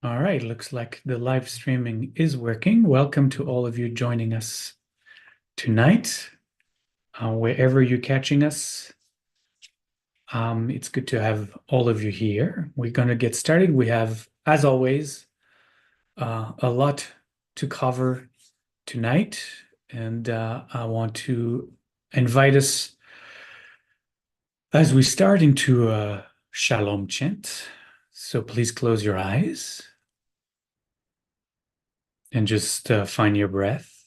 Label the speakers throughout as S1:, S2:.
S1: All right, looks like the live streaming is working. Welcome to all of you joining us tonight, wherever you're catching us. It's good to have all of you here. We're going to get started. We have, as always, a lot to cover tonight, and I want to invite us as we start into a Shalom chant. So please close your eyes and just find your breath.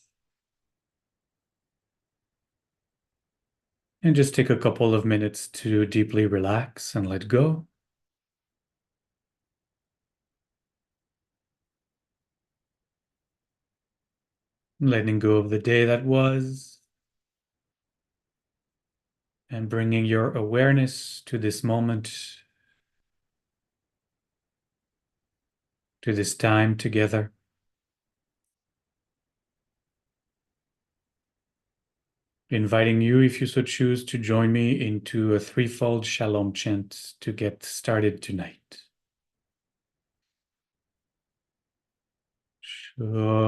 S1: And just take a couple of minutes to deeply relax and let go. Letting go of the day that was and bringing your awareness to this moment, to this time together. Inviting you, if you so choose, to join me into a threefold Shalom chant to get started tonight. Shalom.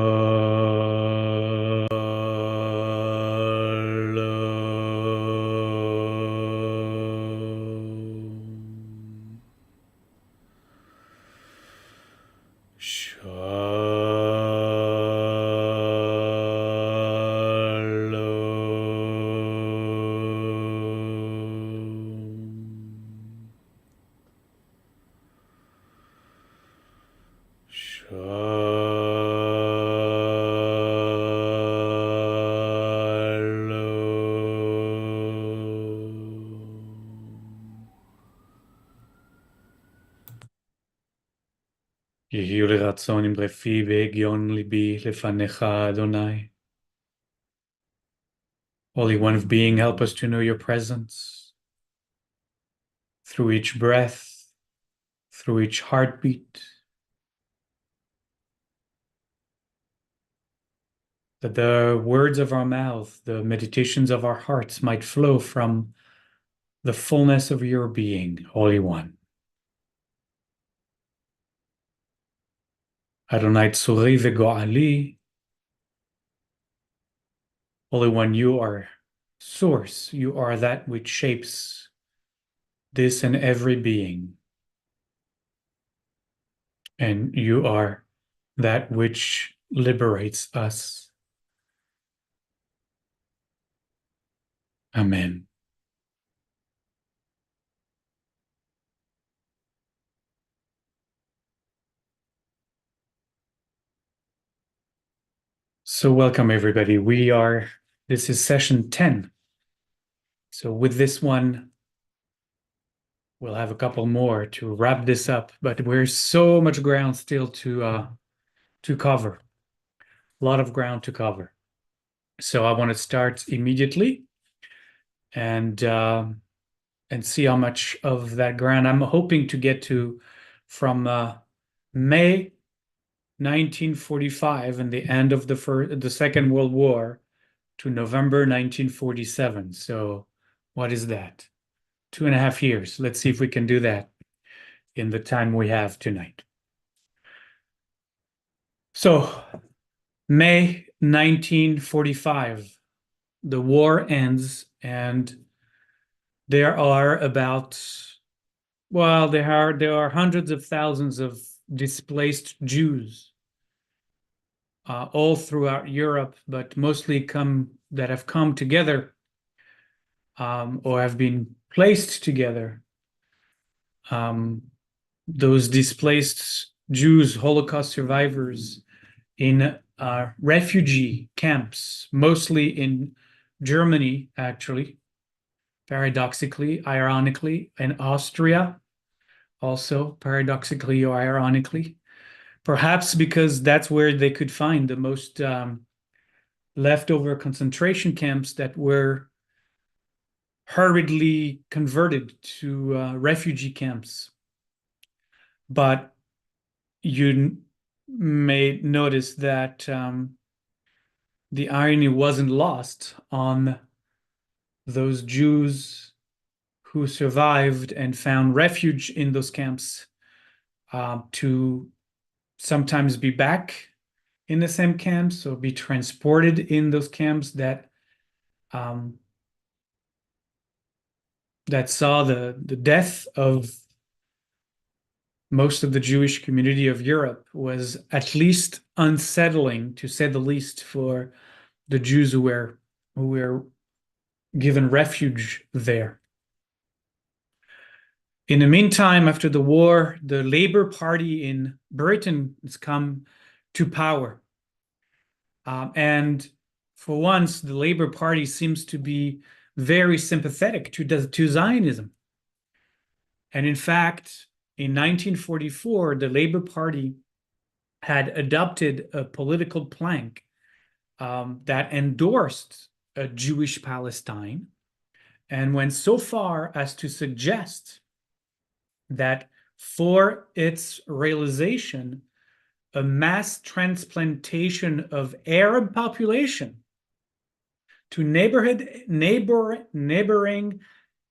S1: יהי לרצון עם רפי והגיון ליבי לפניך, Adonai. Holy One of Being, help us to know your presence through each breath, through each heartbeat, that the words of our mouth, the meditations of our hearts might flow from the fullness of your being, Holy One. Adonai Tzuri veGo'ali, Holy One, you are source, you are that which shapes this and every being. And you are that which liberates us. Amen. So welcome everybody. This is session 10. So with this one, we'll have a couple more to wrap this up, but there's so much ground still to cover. A lot of ground to cover. So I want to start immediately and see how much of that ground I'm hoping to get to from May 1945 and the end of the Second World War to November 1947. So what is that? 2.5 years. Let's see if we can do that in the time we have tonight. So May 1945, the war ends, and there are hundreds of thousands of displaced Jews all throughout Europe, but mostly that have come together or have been placed together. Those displaced Jews, Holocaust survivors, in refugee camps, mostly in Germany, actually, paradoxically, ironically, and Austria, also paradoxically or ironically, perhaps because that's where they could find the most leftover concentration camps that were hurriedly converted to refugee camps. But you may notice that the irony wasn't lost on those Jews who survived and found refuge in those camps to sometimes be back in the same camps or be transported in those camps um, that saw the death of most of the Jewish community of Europe was at least unsettling, to say the least, for the Jews who were given refuge there. In the meantime, after the war, the Labour Party in Britain has come to power. And for once, the Labour Party seems to be very sympathetic to Zionism. And in fact, in 1944, the Labour Party had adopted a political plank that endorsed a Jewish Palestine and went so far as to suggest that for its realization, a mass transplantation of Arab population to neighboring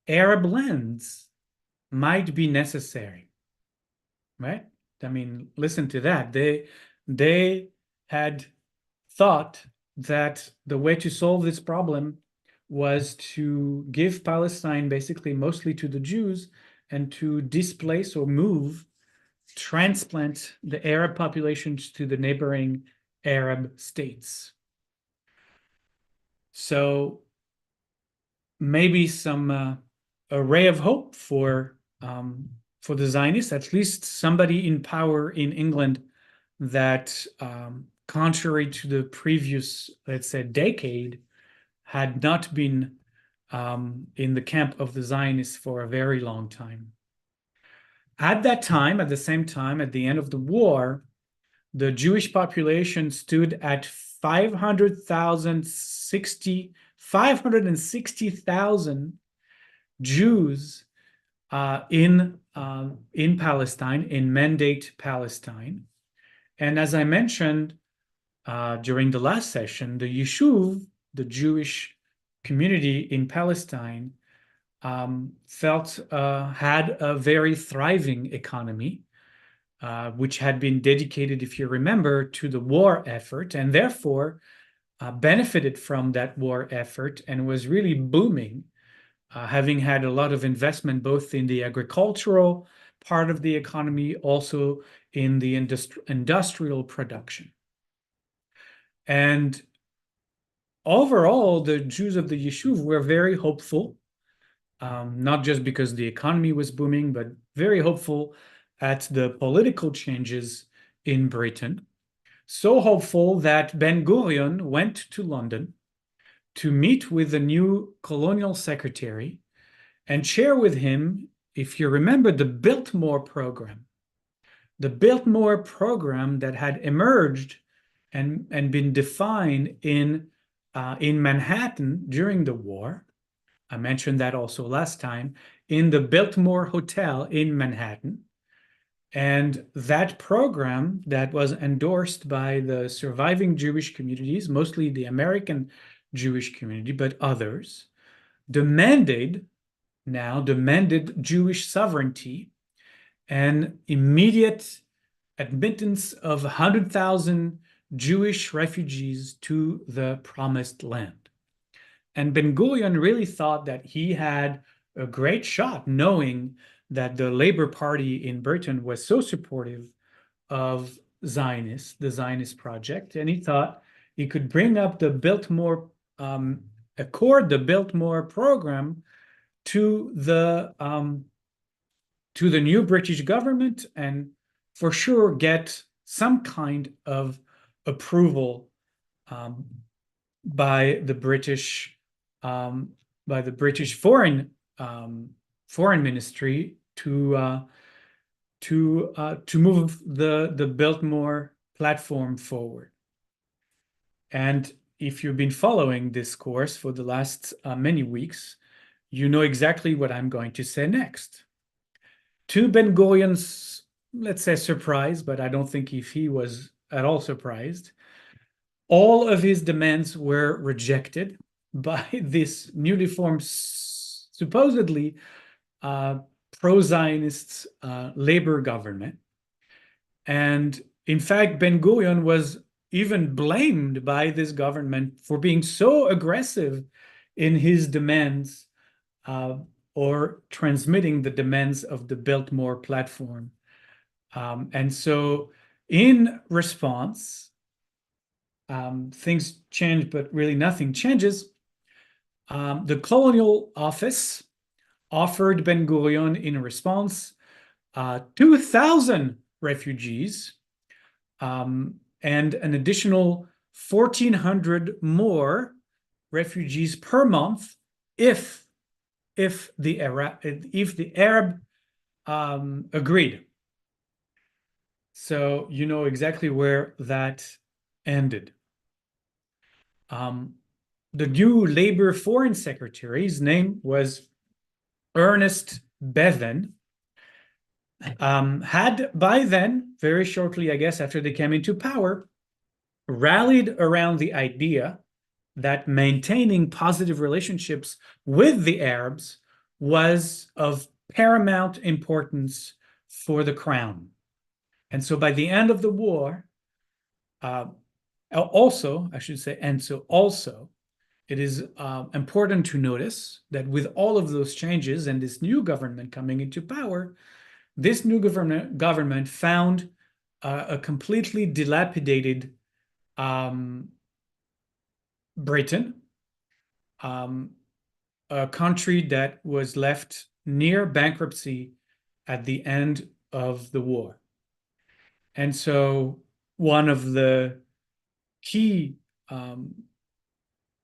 S1: Arab lands might be necessary, right? I mean, listen to that. They had thought that the way to solve this problem was to give Palestine basically mostly to the Jews and to displace or transplant the Arab populations to the neighboring Arab states. So maybe some a ray of hope for the Zionists, at least somebody in power in England that, contrary to the previous, let's say, decade, had not been in the camp of the Zionists for a very long time. At that time, at the same time, at the end of the war, the Jewish population stood at 560,000 Jews in Palestine, in Mandate Palestine. And as I mentioned during the last session, the Yishuv, the Jewish community in Palestine, had a very thriving economy, which had been dedicated, if you remember, to the war effort, and therefore benefited from that war effort and was really booming, having had a lot of investment both in the agricultural part of the economy, also in the industrial production. And overall, the Jews of the Yishuv were very hopeful, not just because the economy was booming, but very hopeful at the political changes in Britain. So hopeful that Ben-Gurion went to London to meet with the new colonial secretary and share with him, if you remember, the Biltmore program. The Biltmore program that had emerged and been defined in Manhattan during the war. I mentioned that also last time, in the Biltmore Hotel in Manhattan. And that program that was endorsed by the surviving Jewish communities, mostly the American Jewish community, but others, demanded Jewish sovereignty and immediate admittance of 100,000 Jewish refugees to the promised land. And Ben-Gurion really thought that he had a great shot, knowing that the Labour Party in Britain was so supportive of the Zionist project, and he thought he could bring up the Biltmore Accord, the Biltmore program, to the new British government, and for sure get some kind of approval by the British foreign ministry to move the Biltmore platform forward. And if you've been following this course for the last many weeks, you know exactly what I'm going to say next. To Ben-Gurion's, let's say, surprise, but I don't think if he was at all surprised, all of his demands were rejected by this newly formed, supposedly pro-Zionist Labour government. And In fact, Ben-Gurion was even blamed by this government for being so aggressive in his demands uh, or transmitting the demands of the Biltmore platform. And so, in response, things change, but really nothing changes. The colonial office offered Ben-Gurion in response 2,000 refugees and an additional 1,400 more refugees per month if the Arab agreed. So you know exactly where that ended. The new Labor Foreign Secretary's name was Ernest Bevin. Had by then, very shortly, I guess, after they came into power, rallied around the idea that maintaining positive relationships with the Arabs was of paramount importance for the crown. And so by the end of the war, also, I should say, and so also, it is important to notice that with all of those changes and this new government coming into power, this new government found a completely dilapidated Britain, a country that was left near bankruptcy at the end of the war. And so one of the key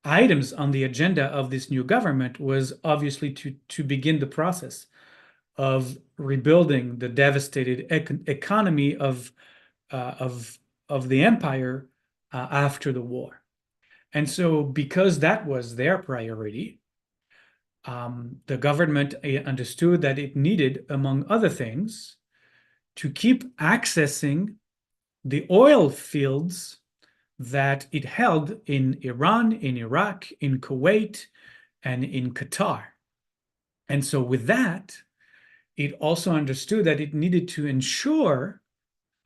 S1: items on the agenda of this new government was obviously to begin the process of rebuilding the devastated economy of the empire after the war. And so because that was their priority, the government understood that it needed, among other things, to keep accessing the oil fields that it held in Iran, in Iraq, in Kuwait, and in Qatar. And so with that, it also understood that it needed to ensure,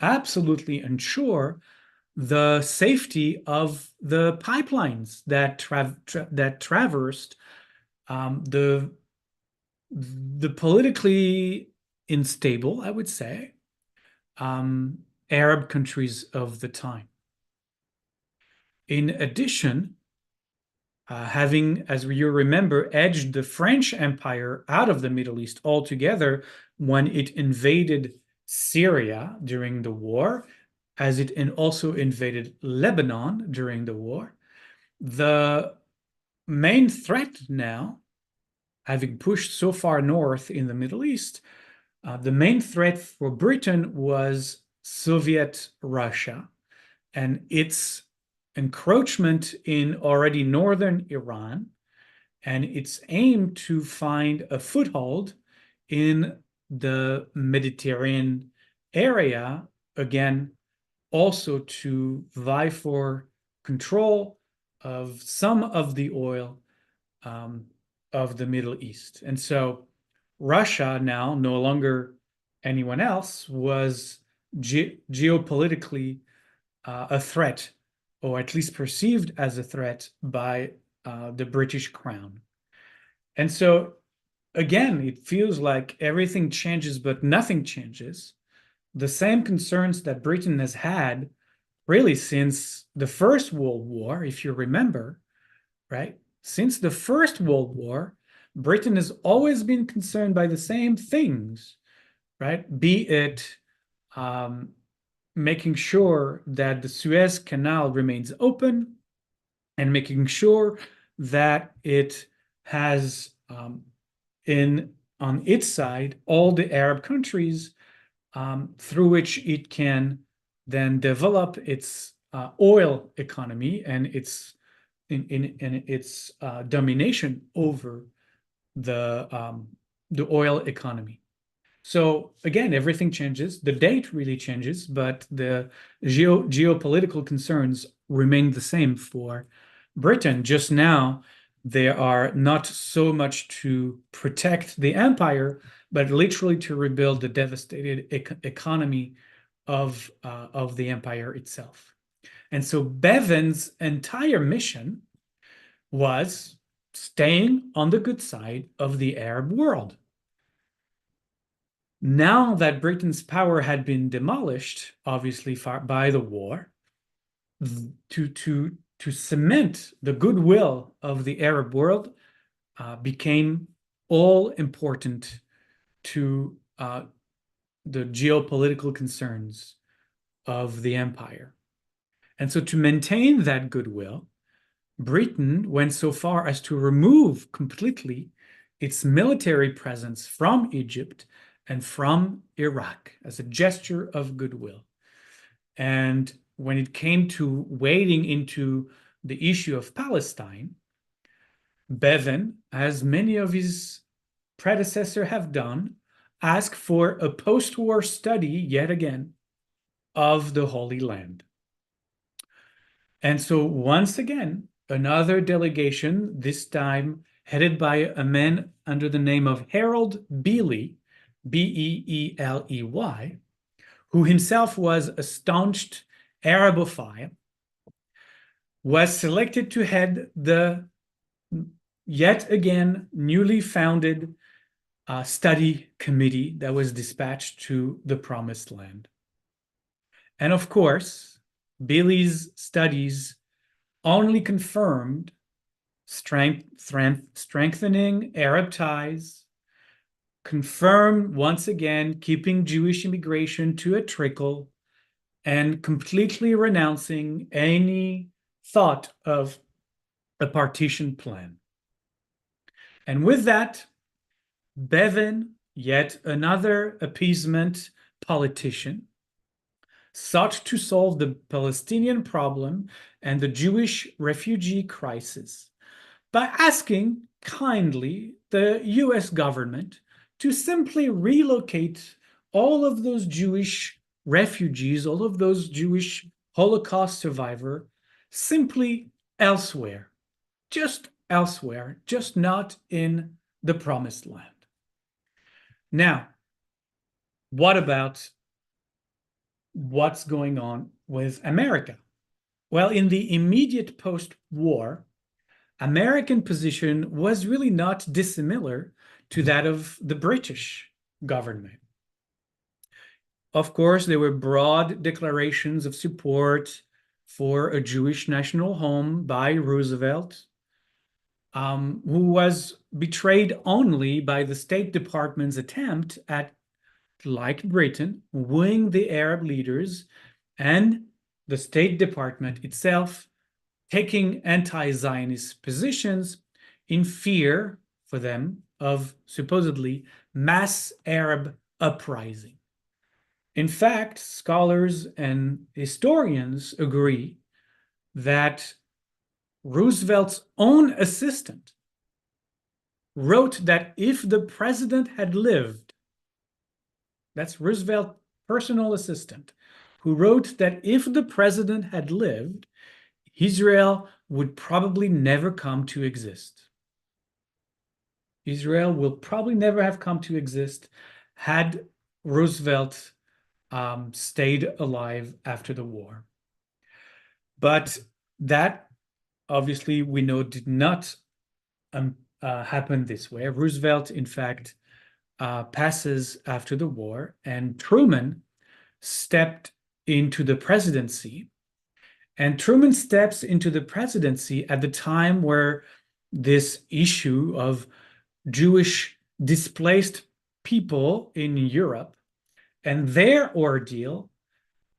S1: absolutely ensure, the safety of the pipelines that traversed the politically unstable, I would say, Arab countries of the time. In addition, having, as you remember, edged the French Empire out of the Middle East altogether when it invaded Syria during the war, as it also invaded Lebanon during the war, the main threat now, having pushed so far north in the Middle East, the main threat for Britain was Soviet Russia and its encroachment in already northern Iran and its aim to find a foothold in the Mediterranean area, again, also to vie for control of some of the oil of the Middle East. And so Russia, now no longer anyone else, was geopolitically a threat, or at least perceived as a threat by the British crown. And so, again, it feels like everything changes, but nothing changes. The same concerns that Britain has had really since the First World War, if you remember, right? Since the First World War, Britain has always been concerned by the same things, right? Be it making sure that the Suez Canal remains open and making sure that it has on its side all the Arab countries through which it can then develop its oil economy and its domination over the oil economy. So again, everything changes. The date really changes, but the geopolitical concerns remain the same for Britain. Just now, they are not so much to protect the empire, but literally to rebuild the devastated economy of the empire itself. And so Bevan's entire mission was staying on the good side of the Arab world. Now that Britain's power had been demolished, obviously by the war, to cement the goodwill of the Arab world became all important to the geopolitical concerns of the empire. And so to maintain that goodwill, Britain went so far as to remove completely its military presence from Egypt and from Iraq as a gesture of goodwill. And when it came to wading into the issue of Palestine, Bevan, as many of his predecessors have done, asked for a post-war study yet again of the Holy Land. And so once again, another delegation, this time headed by a man under the name of Harold Beeley, Beeley, who himself was a staunch Arabophile, was selected to head the yet again newly founded study committee that was dispatched to the Promised Land. And of course, Beeley's studies only confirmed strengthening Arab ties, confirmed once again keeping Jewish immigration to a trickle, and completely renouncing any thought of a partition plan. And with that, Bevan, yet another appeasement politician, sought to solve the Palestinian problem and the Jewish refugee crisis by asking kindly the US government to simply relocate all of those Jewish refugees, all of those Jewish Holocaust survivors, simply elsewhere, just not in the Promised Land. Now, what about what's going on with America? Well, in the immediate post-war, American position was really not dissimilar to that of the British government. Of course, there were broad declarations of support for a Jewish national home by Roosevelt, who was betrayed only by the State Department's attempt at, like Britain, wooing the Arab leaders and the State Department itself taking anti-Zionist positions in fear for them of supposedly mass Arab uprising. In fact, scholars and historians agree that Roosevelt's own assistant wrote that if the president had lived, that's Roosevelt's personal assistant, who wrote that if the president had lived, Israel would probably never come to exist. Israel will probably never have come to exist had Roosevelt stayed alive after the war. But that, obviously, we know did not happen this way. Roosevelt, in fact, passes after the war, and Truman stepped into the presidency. And Truman steps into the presidency at the time where this issue of Jewish displaced people in Europe and their ordeal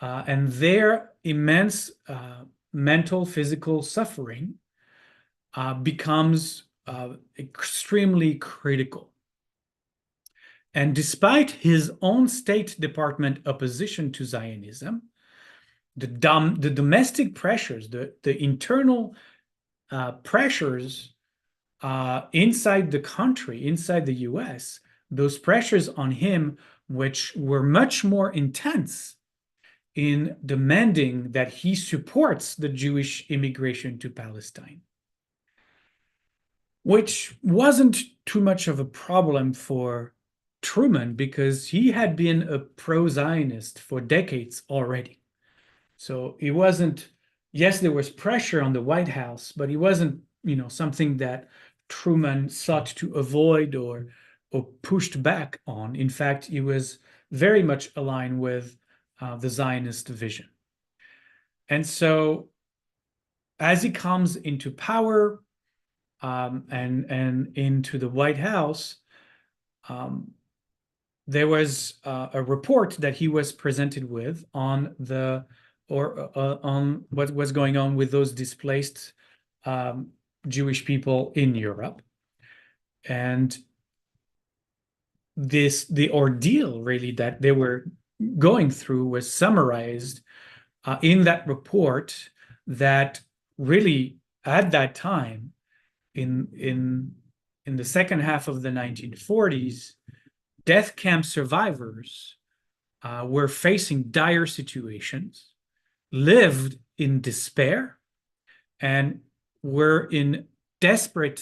S1: and their immense mental, physical suffering becomes extremely critical. And despite his own State Department opposition to Zionism, the domestic pressures, the internal pressures inside the country, inside the US, those pressures on him, which were much more intense in demanding that he supports the Jewish immigration to Palestine, which wasn't too much of a problem for Truman because he had been a pro-Zionist for decades already. So it wasn't, yes, there was pressure on the White House, but it wasn't, something that Truman sought to avoid or pushed back on. In fact, he was very much aligned with the Zionist vision. And so as he comes into power and into the White House, um, there was a report that he was presented with on on what was going on with those displaced um, Jewish people in Europe, and the ordeal really that they were going through was summarized in that report. That really at that time in the second half of the 1940s, death camp survivors were facing dire situations, lived in despair, and were in desperate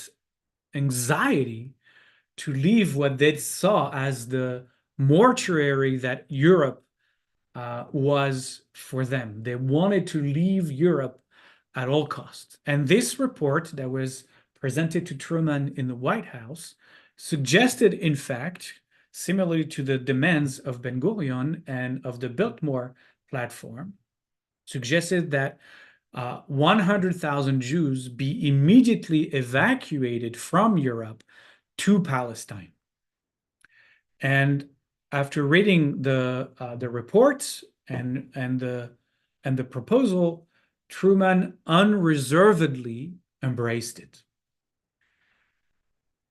S1: anxiety to leave what they saw as the mortuary that Europe was for them. They wanted to leave Europe at all costs. And this report that was presented to Truman in the White House suggested, in fact, similarly to the demands of Ben-Gurion and of the Biltmore platform, suggested that 100,000 Jews be immediately evacuated from Europe to Palestine. And after reading the reports and the proposal, Truman unreservedly embraced it.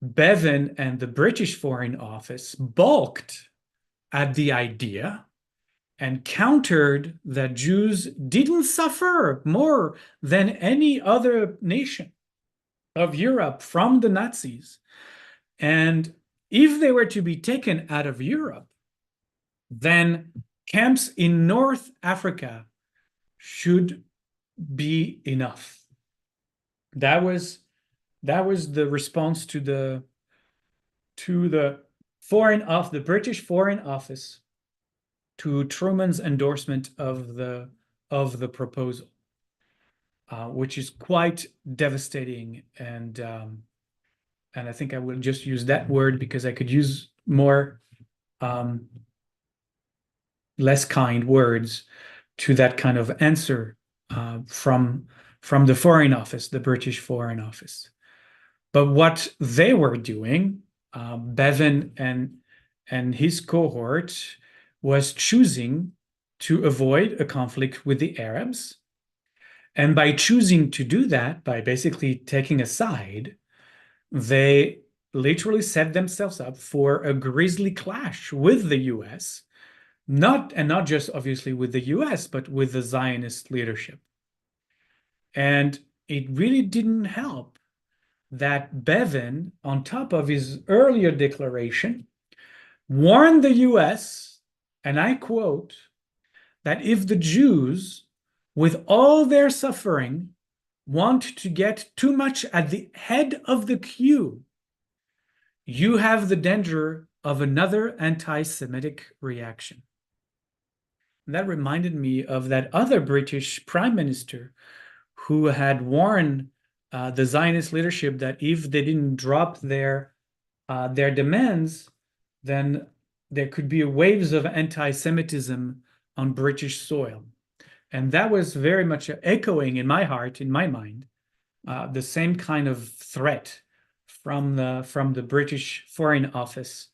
S1: Bevin and the British Foreign Office balked at the idea and countered that Jews didn't suffer more than any other nation of Europe from the Nazis. And if they were to be taken out of Europe, then camps in North Africa should be enough. That was the response to the British Foreign Office to Truman's endorsement of the proposal, which is quite devastating. And I think I will just use that word because I could use more less kind words to that kind of answer from the Foreign Office, the British Foreign Office. But what they were doing, Bevin and his cohort, was choosing to avoid a conflict with the Arabs. And by choosing to do that, by basically taking a side, they literally set themselves up for a grisly clash with the US, not just obviously with the US, but with the Zionist leadership. And it really didn't help that Bevin, on top of his earlier declaration, warned the US, and I quote, that if the Jews, with all their suffering, want to get too much at the head of the queue, you have the danger of another anti-Semitic reaction. And that reminded me of that other British prime minister who had warned the Zionist leadership that if they didn't drop their demands, then there could be waves of anti-Semitism on British soil. And that was very much echoing in my heart, in my mind, the same kind of threat from the British Foreign Office,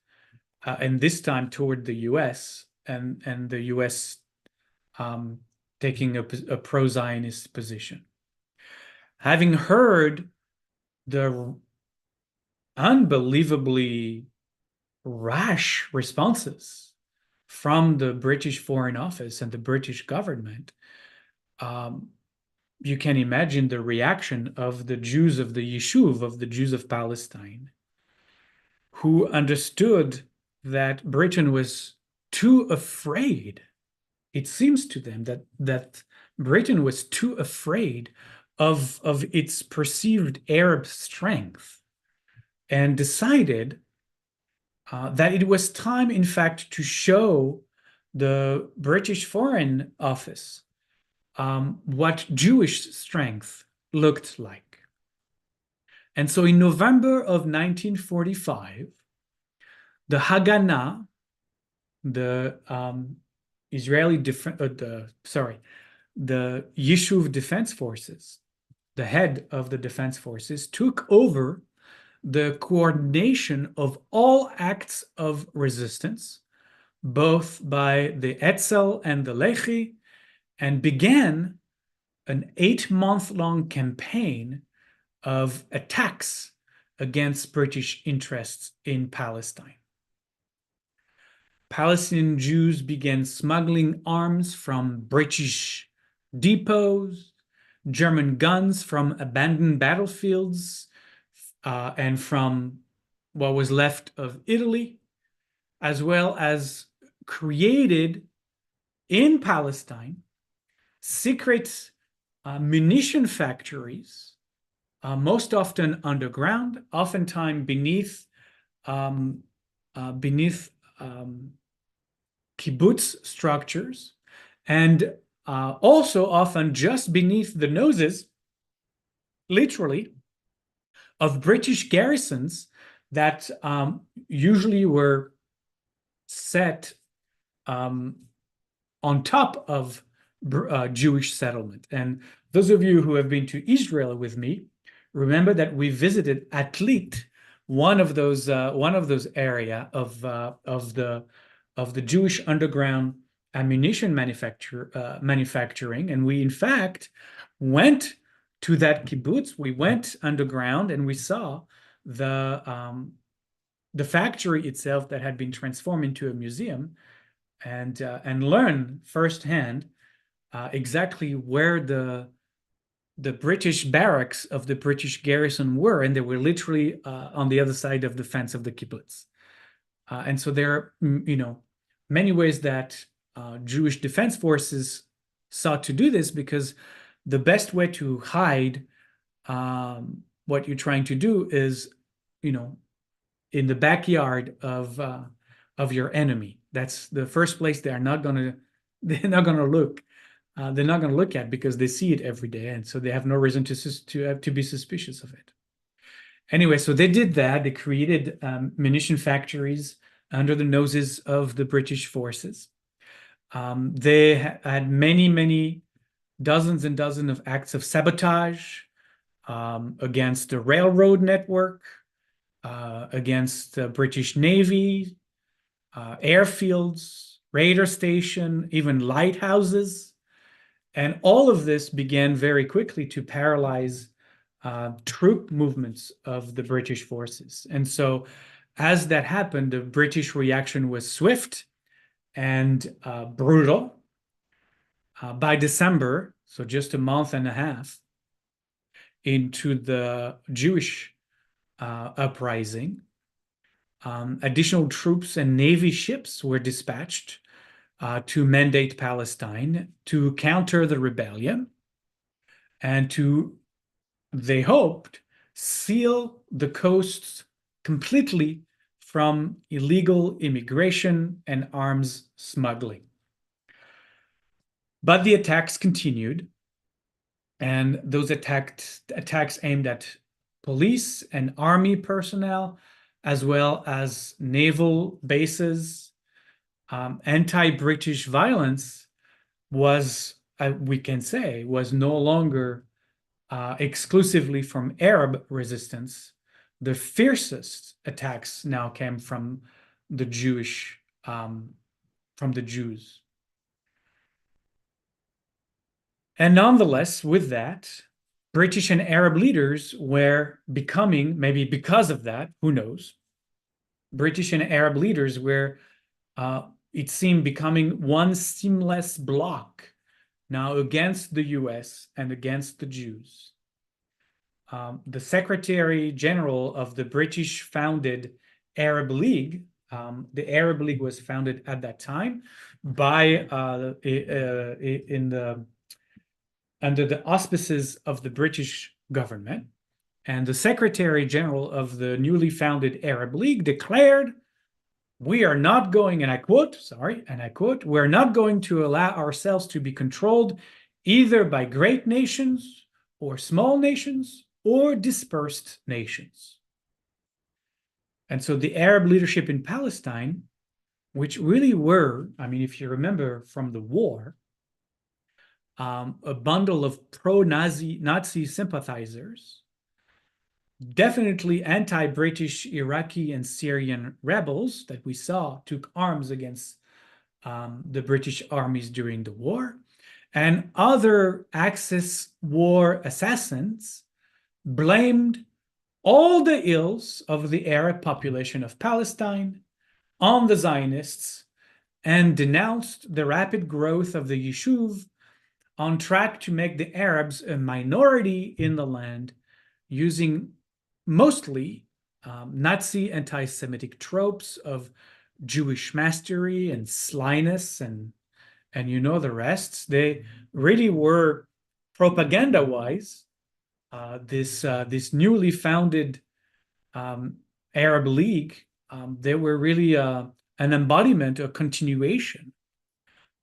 S1: and this time toward the US, and the US taking a pro-Zionist position. Having heard the unbelievably rash responses from the British Foreign Office and the British government, you can imagine the reaction of the Jews of the Yishuv, of the Jews of Palestine, who understood that Britain was too afraid. It seems to them that Britain was too afraid of its perceived Arab strength, and decided that it was time, in fact, to show the British Foreign Office what Jewish strength looked like. And so in November of 1945, the Haganah, the Israeli the Yishuv Defense Forces, the head of the defense forces, took over the coordination of all acts of resistance, both by the Etzel and the Lehi, and began an 8-month-long campaign of attacks against British interests in Palestine. Palestinian Jews began smuggling arms from British depots, German guns from abandoned battlefields, and from what was left of Italy, as well as created in Palestine secret munition factories, most often underground, oftentimes beneath kibbutz structures, and also often just beneath the noses, literally, of British garrisons that usually were set on top of Jewish settlement. And those of you who have been to Israel with me, remember that we visited Atlit, one of those area of the Jewish underground ammunition manufacturing, and we in fact went to that kibbutz. We went underground and we saw the factory itself that had been transformed into a museum, and learn firsthand exactly where the British barracks of the British garrison were, and they were literally on the other side of the fence of the kibbutz. And so there are, many ways that Jewish defense forces sought to do this, because the best way to hide what you're trying to do is, in the backyard of your enemy. That's the first place they're not gonna look. They're not going to look at, because they see it every day, and so they have no reason to be suspicious of it. Anyway, so they did that. They created munition factories under the noses of the British forces. They had many dozens and dozens of acts of sabotage against the railroad network, against the British Navy, airfields, radar station, even lighthouses. And all of this began very quickly to paralyze troop movements of the British forces. And so as that happened, the British reaction was swift and brutal. By December, so just a month and a half into the Jewish uprising, additional troops and Navy ships were dispatched to mandate Palestine, to counter the rebellion, and to, they hoped, seal the coasts completely from illegal immigration and arms smuggling. But the attacks continued, and those attacks aimed at police and army personnel, as well as naval bases. Anti-British violence was, we can say, was no longer exclusively from Arab resistance. The fiercest attacks now came from the Jews. And nonetheless, with that, British and Arab leaders were becoming, maybe because of that, who knows, British and Arab leaders were, it seemed, becoming one seamless bloc now against the US and against the Jews. The Secretary General of the British founded Arab League, the Arab League was founded at that time by under the auspices of the British government. And the Secretary General of the newly founded Arab League declared we are not going, and I quote, we're not going to allow ourselves to be controlled either by great nations or small nations or dispersed nations. And so the Arab leadership in Palestine, which really were, I mean, if you remember from the war, a bundle of pro-Nazi sympathizers, definitely anti-British Iraqi and Syrian rebels that we saw took arms against the British armies during the war, and other Axis war assassins blamed all the ills of the Arab population of Palestine on the Zionists and denounced the rapid growth of the Yishuv on track to make the Arabs a minority in the land, using mostly Nazi anti-Semitic tropes of Jewish mastery and slyness and you know the rest. They really were propaganda-wise this newly founded Arab League. They were really an embodiment, a continuation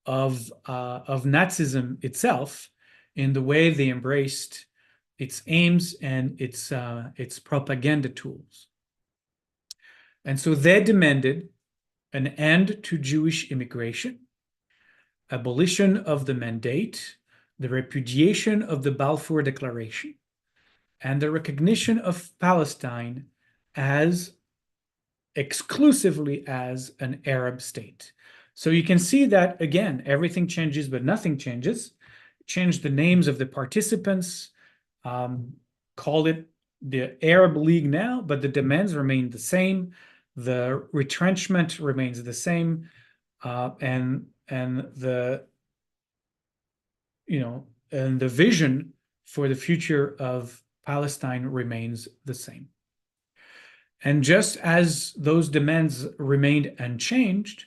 S1: of Nazism itself in the way they embraced its aims and its propaganda tools. And so they demanded an end to Jewish immigration, abolition of the mandate, the repudiation of the Balfour Declaration, and the recognition of Palestine as exclusively as an Arab state. So you can see that, again, everything changes, but nothing changes. Change the names of the participants, call it the Arab League now, but the demands remain the same. The retrenchment remains the same, and the and the vision for the future of Palestine remains the same. And just as those demands remained unchanged,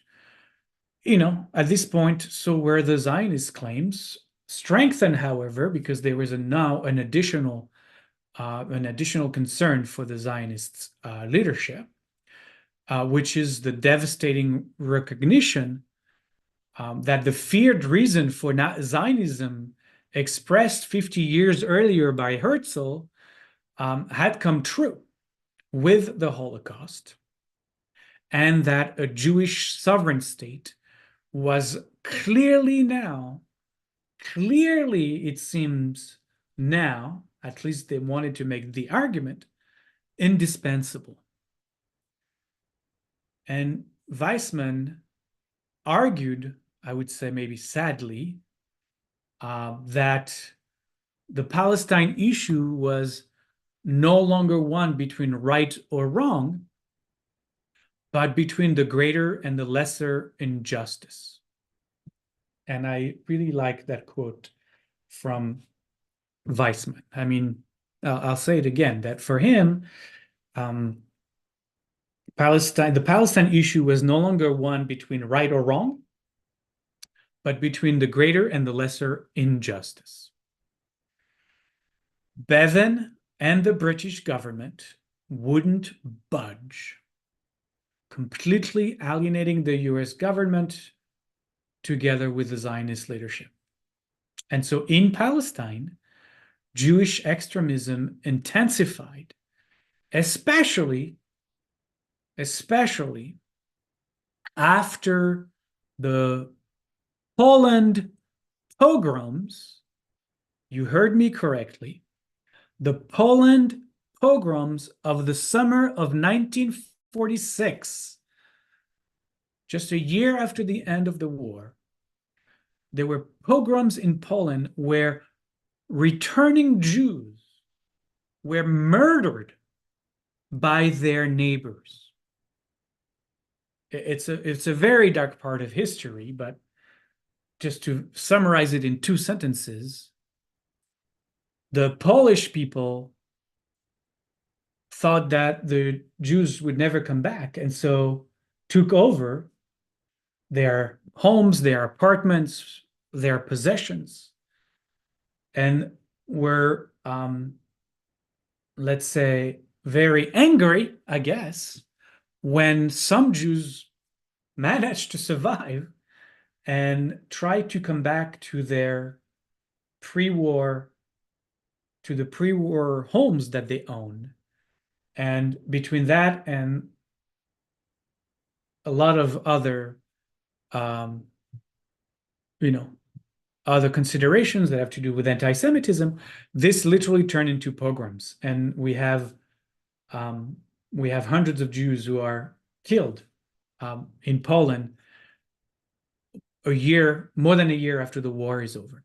S1: at this point, so were the Zionist claims, strengthened, however, because there was now an additional concern for the Zionists' leadership, which is the devastating recognition that the feared reason for Zionism expressed 50 years earlier by Herzl had come true with the Holocaust, and that a Jewish sovereign state was clearly, it seems now, at least they wanted to make the argument, indispensable. And Weizmann argued, I would say maybe sadly, that the Palestine issue was no longer one between right or wrong, but between the greater and the lesser injustice. And I really like that quote from Weizmann. I mean, I'll say it again, that for him, the Palestine issue was no longer one between right or wrong, but between the greater and the lesser injustice. Bevan and the British government wouldn't budge, completely alienating the US government together with the Zionist leadership. And so in Palestine, Jewish extremism intensified, especially after the Poland pogroms. You heard me correctly. The Poland pogroms of the summer of 1946, just a year after the end of the war, there were pogroms in Poland where returning Jews were murdered by their neighbors. It's a very dark part of history, but just to summarize it in 2 sentences, the Polish people thought that the Jews would never come back, and so took over their homes, their apartments, their possessions, and were, let's say, very angry, I guess, when some Jews managed to survive and try to come back to their pre-war, to the pre-war homes that they own. And between that and a lot of other, um, you know, other considerations that have to do with anti-Semitism, this literally turned into pogroms, and um, we have hundreds of Jews who are killed in Poland more than a year after the war is over.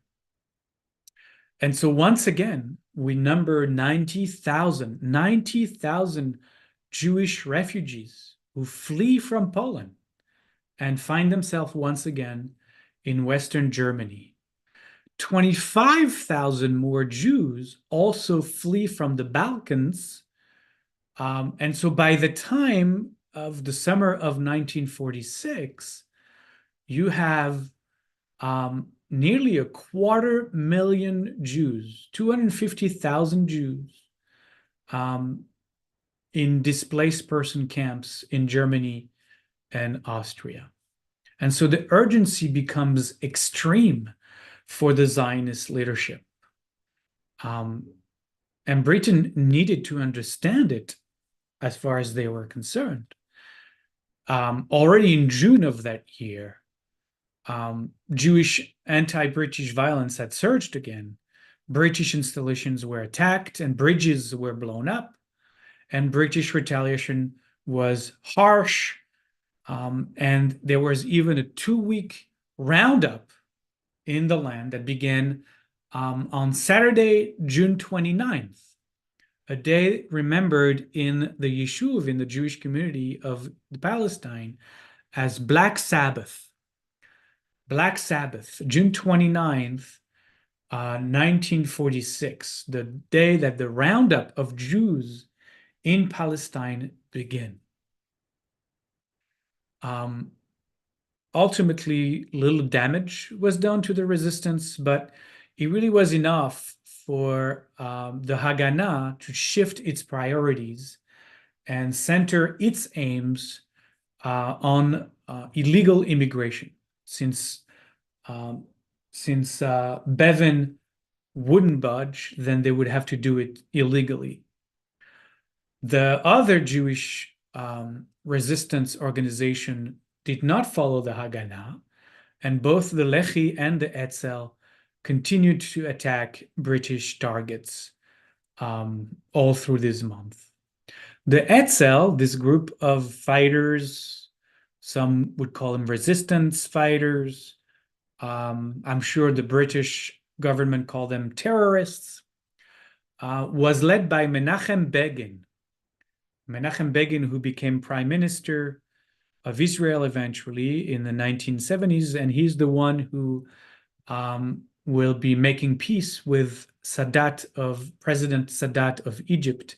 S1: And so once again, we number 90,000 Jewish refugees who flee from Poland and find themselves once again in Western Germany. 25,000 more Jews also flee from the Balkans. And so by the time of the summer of 1946, you have nearly 250,000 Jews, 250,000 Jews in displaced person camps in Germany and Austria. And so the urgency becomes extreme for the Zionist leadership. And Britain needed to understand it as far as they were concerned. Already in June of that year, Jewish anti-British violence had surged again. British installations were attacked and bridges were blown up, and British retaliation was harsh. And there was even a 2-week roundup in the land that began on Saturday, June 29th, a day remembered in the Yishuv, in the Jewish community of Palestine, as Black Sabbath. Black Sabbath, June 29th, 1946, the day that the roundup of Jews in Palestine began. Ultimately, little damage was done to the resistance, but it really was enough for the Haganah to shift its priorities and center its aims on illegal immigration, since Bevin wouldn't budge, then they would have to do it illegally. The other Jewish resistance organization did not follow the Haganah, and both the Lehi and the Etzel continued to attack British targets all through this month. The Etzel, this group of fighters, some would call them resistance fighters. I'm sure the British government called them terrorists, was led by Menachem Begin. Menachem Begin, who became prime minister of Israel eventually in the 1970s, and he's the one who will be making peace with President Sadat of Egypt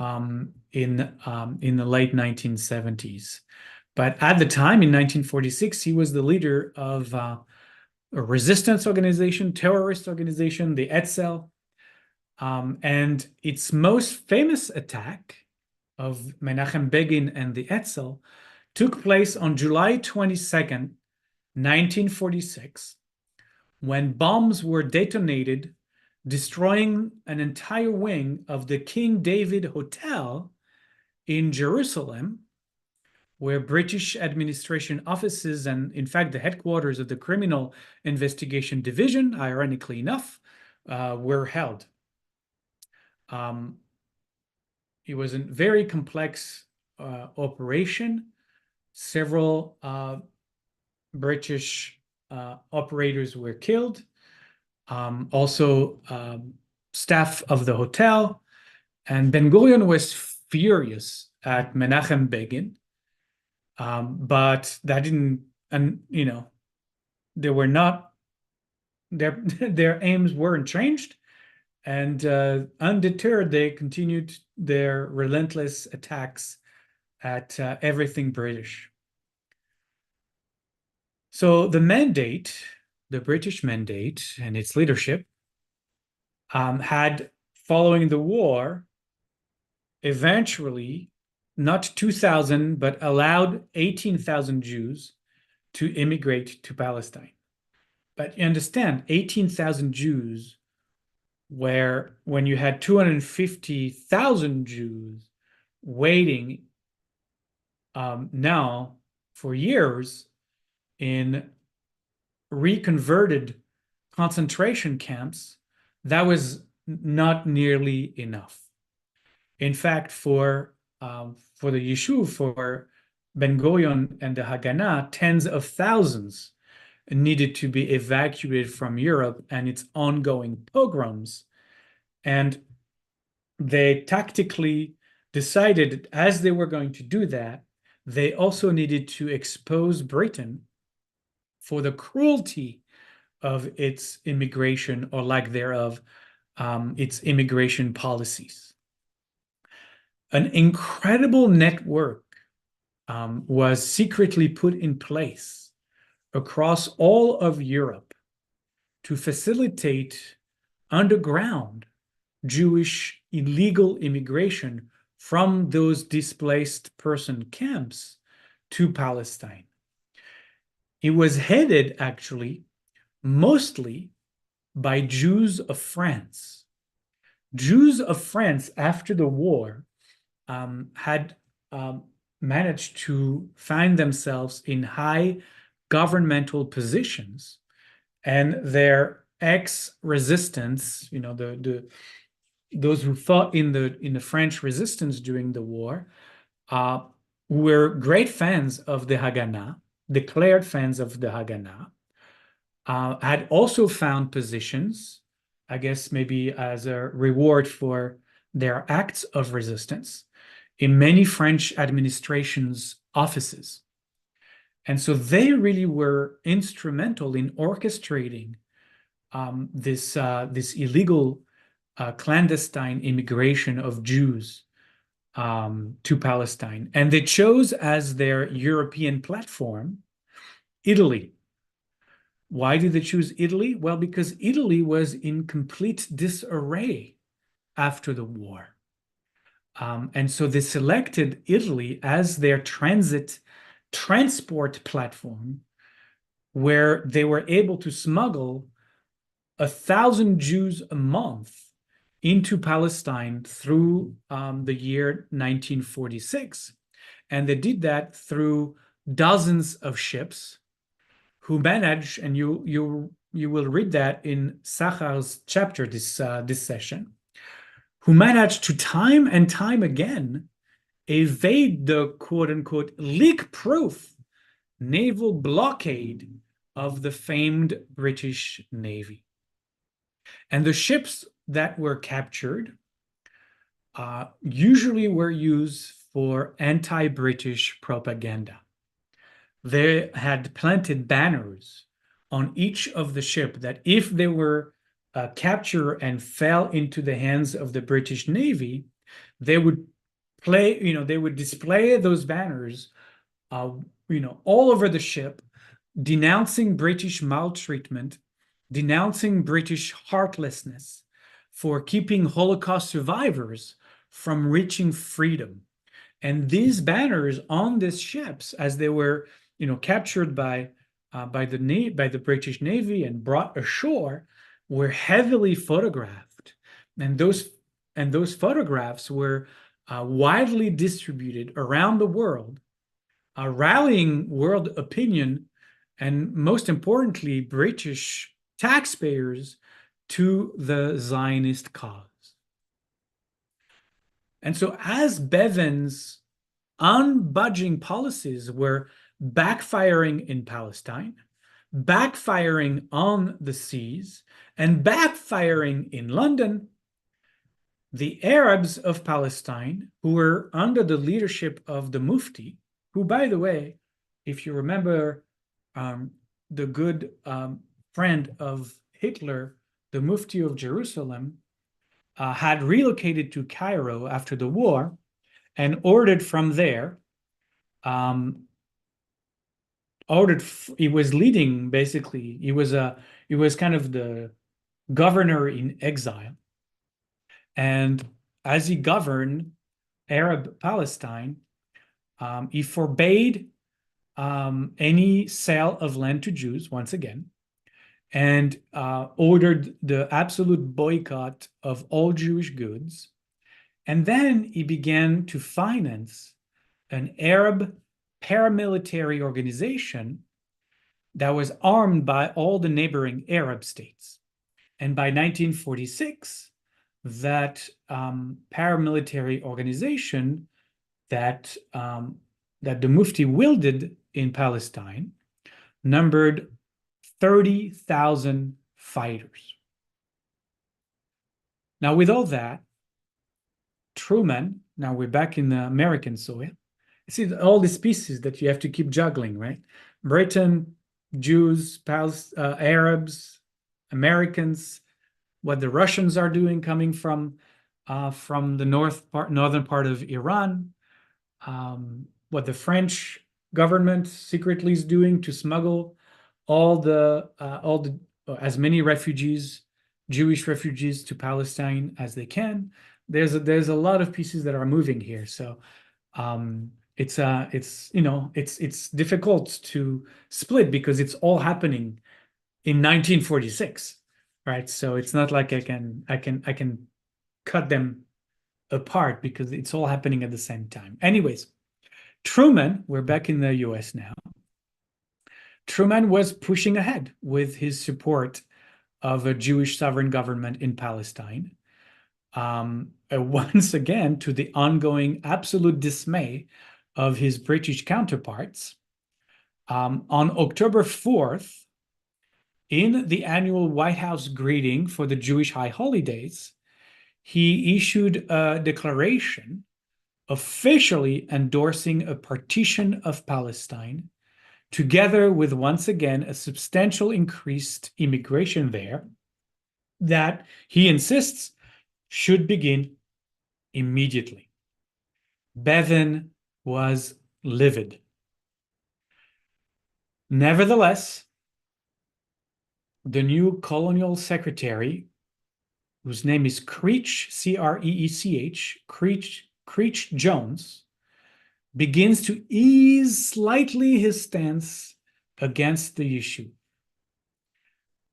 S1: in the late 1970s. But at the time, in 1946, he was the leader of a resistance organization, terrorist organization, the Etzel. And its most famous attack of Menachem Begin and the Etzel took place on July 22nd, 1946, when bombs were detonated, destroying an entire wing of the King David Hotel in Jerusalem, where British administration offices and, in fact, the headquarters of the Criminal Investigation Division, ironically enough, were held. It was a very complex operation. Several British operators were killed. Also, staff of the hotel. And Ben-Gurion was furious at Menachem Begin, but that didn't, and they were not, their aims weren't changed. And undeterred, they continued their relentless attacks at everything British. So the British mandate and its leadership had, following the war, eventually not 2,000, but allowed 18,000 Jews to immigrate to Palestine. But you understand, 18,000 Jews, where when you had 250,000 Jews waiting now for years in reconverted concentration camps, that was not nearly enough. In fact, for the Yishuv, for Ben Gurion and the Haganah, tens of thousands needed to be evacuated from Europe and its ongoing pogroms. And they tactically decided, as they were going to do that, they also needed to expose Britain for the cruelty of its immigration, or lack thereof, its immigration policies. An incredible network was secretly put in place across all of Europe to facilitate underground Jewish illegal immigration from those displaced person camps to Palestine. It was headed actually mostly by Jews of France. Jews of France after the war had managed to find themselves in high governmental positions, and their ex-resistance, those who fought in the French resistance during the war, were great fans of the Haganah, declared fans of the Haganah, had also found positions, I guess maybe as a reward for their acts of resistance, in many French administration's offices. And so they really were instrumental in orchestrating this illegal clandestine immigration of Jews to Palestine. And they chose as their European platform Italy. Why did they choose Italy? Well, because Italy was in complete disarray after the war. And so they selected Italy as their transport platform, where they were able to smuggle 1,000 Jews a month into Palestine through the year 1946. And they did that through dozens of ships who managed, and you will read that in Sachar's chapter this session, who managed to time and time again evade the quote-unquote leak-proof naval blockade of the famed British Navy. And the ships that were captured usually were used for anti-British propaganda. They had planted banners on each of the ship that if they were captured and fell into the hands of the British Navy, they would they would display those banners, all over the ship, denouncing British maltreatment, denouncing British heartlessness for keeping Holocaust survivors from reaching freedom. And these banners on these ships, as they were, captured by the British Navy and brought ashore, were heavily photographed, and those photographs were widely distributed around the world, rallying world opinion, and most importantly, British taxpayers to the Zionist cause. And so as Bevin's unbudging policies were backfiring in Palestine, backfiring on the seas, and backfiring in London, the Arabs of Palestine, who were under the leadership of the Mufti, who, by the way, if you remember, the good friend of Hitler, the Mufti of Jerusalem, had relocated to Cairo after the war and ordered from there. He was leading, basically. He was kind of the governor in exile. And as he governed, Arab Palestine, he forbade any sale of land to Jews once again, and ordered the absolute boycott of all Jewish goods. And then he began to finance an Arab paramilitary organization that was armed by all the neighboring Arab states. And by 1946, that paramilitary organization that that the Mufti wielded in Palestine numbered 30,000 fighters. Now, with all that, Truman, now we're back in the American soil. You see all these pieces that you have to keep juggling, right? Britain, Jews, Arabs, Americans, what the Russians are doing coming from the northern part of Iran, what the French government secretly is doing to smuggle as many refugees, Jewish refugees, to Palestine as they can. There's a lot of pieces that are moving here, so it's difficult to split because it's all happening in 1946, right? So it's not like I can cut them apart because it's all happening at the same time. Anyways, Truman, we're back in the US now. Truman was pushing ahead with his support of a Jewish sovereign government in Palestine. Once again, to the ongoing absolute dismay of his British counterparts. On October 4th, in the annual White House greeting for the Jewish high holidays, he issued a declaration officially endorsing a partition of Palestine, together with, once again, a substantial increased immigration there that he insists should begin immediately. Bevin was livid. Nevertheless, the new colonial secretary, whose name is Creech, C-R-E-E-C-H, Creech Jones, begins to ease slightly his stance against the issue.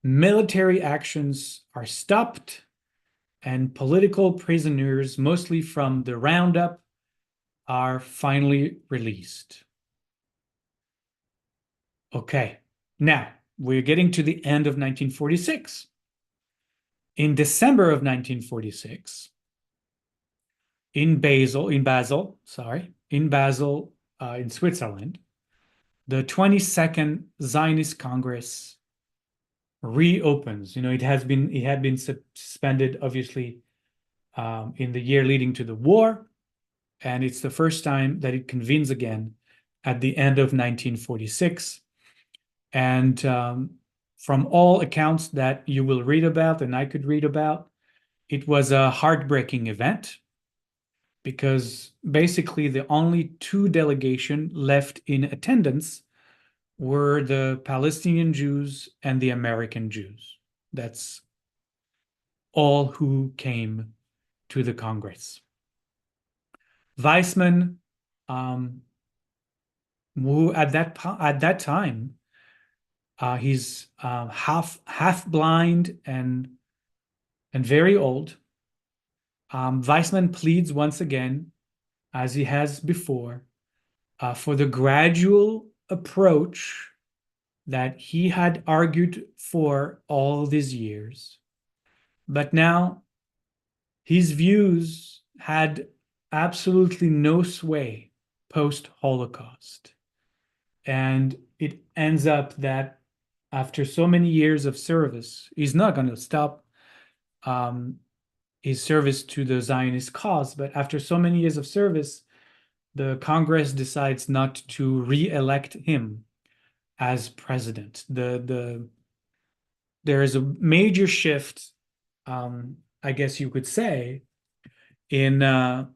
S1: Military actions are stopped, and political prisoners, mostly from the roundup, are finally released. Okay, now we're getting to the end of 1946. In December of 1946, in Basel, in Switzerland, the 22nd Zionist Congress reopens. It had been suspended, obviously, in the year leading to the war, and it's the first time that it convenes again at the end of 1946. And from all accounts that you will read about and I could read about, it was a heartbreaking event because basically the only two delegations left in attendance were the Palestinian Jews and the American Jews. That's all who came to the Congress. Weizmann, who at that time, he's half blind and very old. Weizmann pleads once again, as he has before, for the gradual approach that he had argued for all these years. But now his views had absolutely no sway post-Holocaust. And it ends up that after so many years of service, he's not going to stop his service to the Zionist cause. But after so many years of service, the Congress decides not to re-elect him as president. There is a major shift, I guess you could say, in the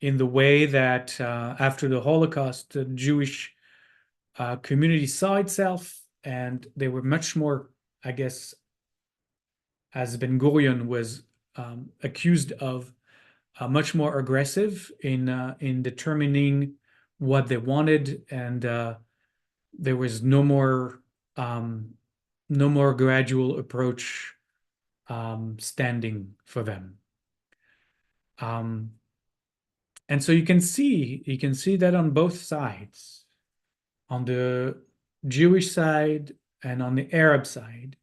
S1: way that after the Holocaust, the Jewish community saw itself, and they were much more, I guess, as Ben Gurion was accused of much more aggressive in determining what they wanted, and there was um, no more gradual approach standing for them. Um, and so you can see that on both sides, on the Jewish side and on the Arab side.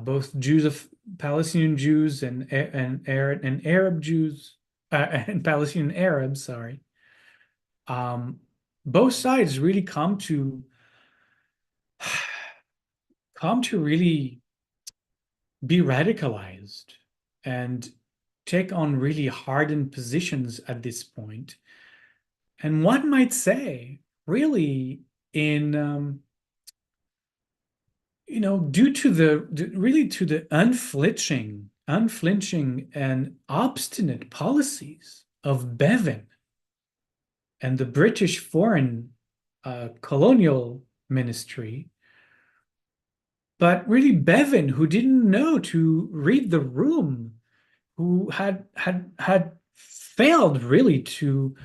S1: Both Jews of Palestinian Jews and Arab Jews and Palestinian Arabs, sorry. Um, both sides really come to really be radicalized and take on really hardened positions at this point. And one might say, really, in due to really to the unflinching and obstinate policies of Bevin and the British Foreign Colonial Ministry, but really Bevin, who didn't know to read the room, who had failed really to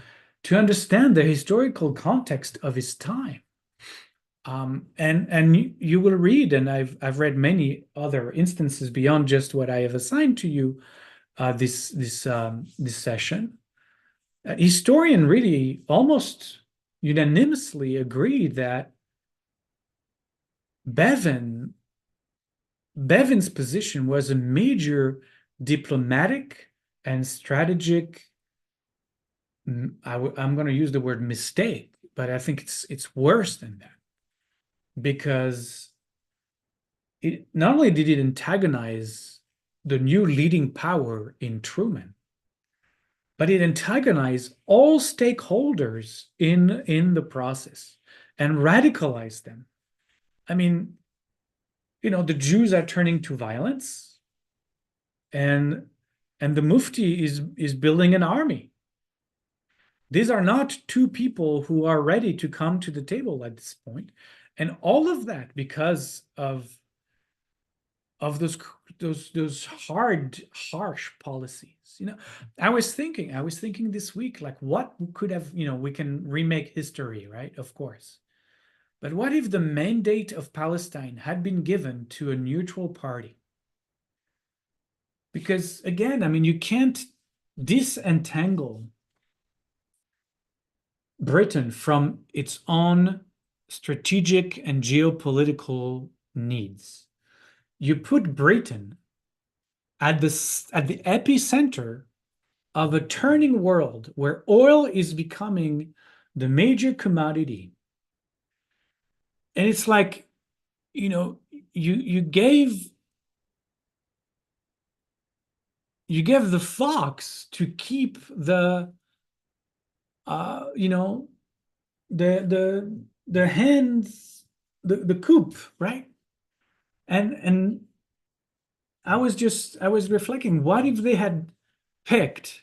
S1: understand the historical context of his time. And you will read, and I've read many other instances beyond just what I have assigned to you this session. Historian really almost unanimously agree that Bevin Bevin's position was a major diplomatic and strategic. I'm going to use the word mistake, but I think it's worse than that, because it not only did it antagonize the new leading power in Truman, but it antagonized all stakeholders in the process and radicalized them. I mean, the Jews are turning to violence, and the Mufti is building an army. These are not two people who are ready to come to the table at this point, and all of that because of those hard, harsh policies. I was thinking this week, like, what could have, we can remake history, right? Of course. But what if the mandate of Palestine had been given to a neutral party? Because again, I mean, you can't disentangle Britain from its own strategic and geopolitical needs. You put Britain at the epicenter of a turning world where oil is becoming the major commodity. And it's like, you gave the fox to keep the the hens, the coop, right? And I was reflecting, what if they had picked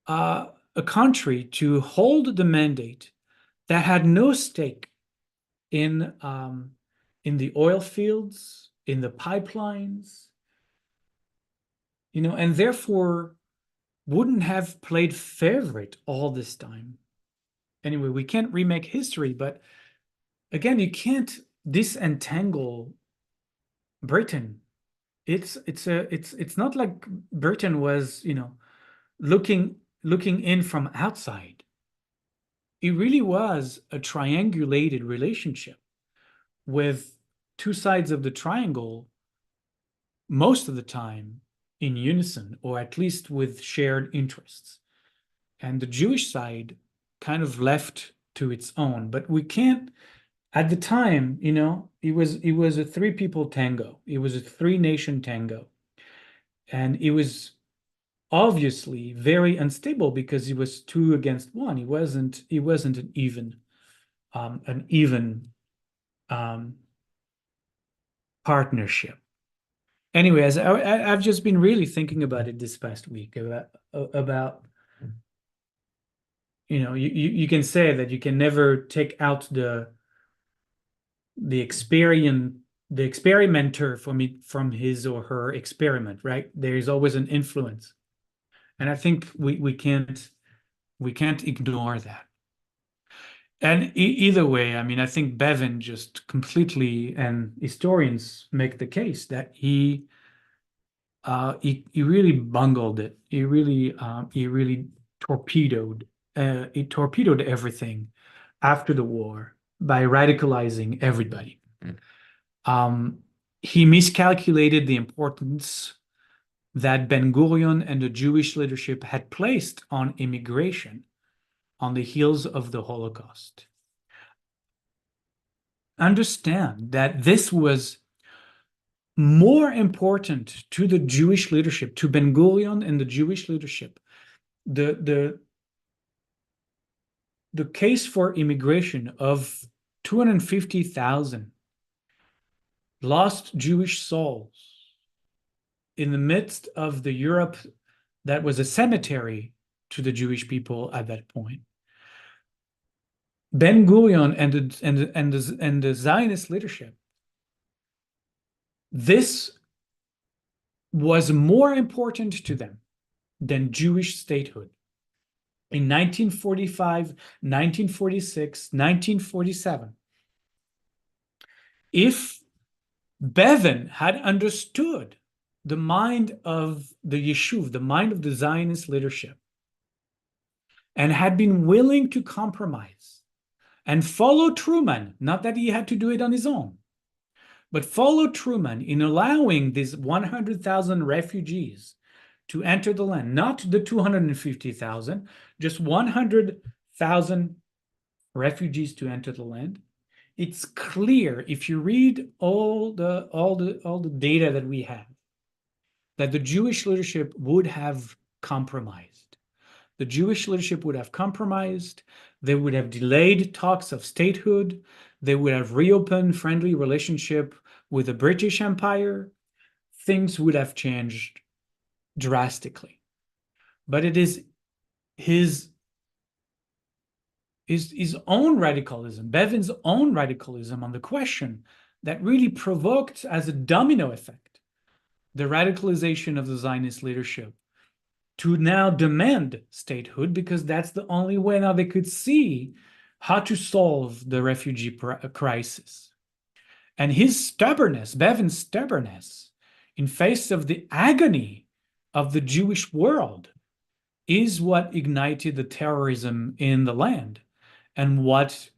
S1: a country to hold the mandate that had no stake in the oil fields, in the pipelines, and therefore wouldn't have played favorite all this time. Anyway, we can't remake history, but again, you can't disentangle Britain. It's not like Britain was, looking in from outside. It really was a triangulated relationship with two sides of the triangle most of the time in unison, or at least with shared interests. And the Jewish side kind of left to its own. But we can't, at the time, it was a three people tango. It was a three nation tango. And it was obviously very unstable because it was two against one. It wasn't an even um, partnership. Anyways, I've just been really thinking about it this past week about you can say that you can never take out the experience the experimenter from his or her experiment, right? There is always an influence. And I think we can't ignore that. And either way, I mean, I think Bevin just completely, and historians make the case that he really bungled it. He really torpedoed he torpedoed everything after the war by radicalizing everybody. Um, he miscalculated the importance that Ben-Gurion and the Jewish leadership had placed on immigration on the heels of the Holocaust. Understand that this was more important to the Jewish leadership, to Ben-Gurion and the Jewish leadership. The case for immigration of 250,000 lost Jewish souls in the midst of the Europe that was a cemetery to the Jewish people at that point. Ben-Gurion and the Zionist leadership, this was more important to them than Jewish statehood. In 1945, 1946, 1947, if Bevin had understood the mind of the Yishuv, the mind of the Zionist leadership, and had been willing to compromise and follow Truman, not that he had to do it on his own, but follow Truman in allowing these 100,000 refugees to enter the land, not the 250,000, just 100,000 refugees to enter the land. It's clear if you read all the data that we have that the Jewish leadership would have compromised. The Jewish leadership would have compromised. They would have delayed talks of statehood. They would have reopened friendly relationship with the British Empire. Things would have changed drastically. But it is his own radicalism, Bevin's own radicalism on the question that really provoked, as a domino effect, the radicalization of the Zionist leadership to now demand statehood, because that's the only way now they could see how to solve the refugee crisis. And his stubbornness, Bevin's stubbornness, in face of the agony of the Jewish world, is what ignited the terrorism in the land and what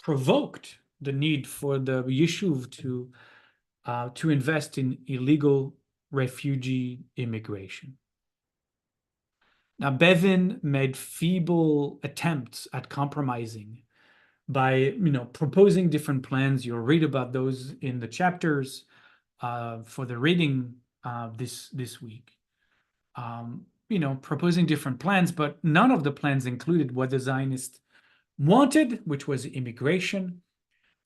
S1: provoked the need for the Yishuv to invest in illegal refugee immigration. Now, Bevin made feeble attempts at compromising by, proposing different plans. You'll read about those in the chapters for the reading this week. Proposing different plans, but none of the plans included what the Zionists wanted, which was immigration.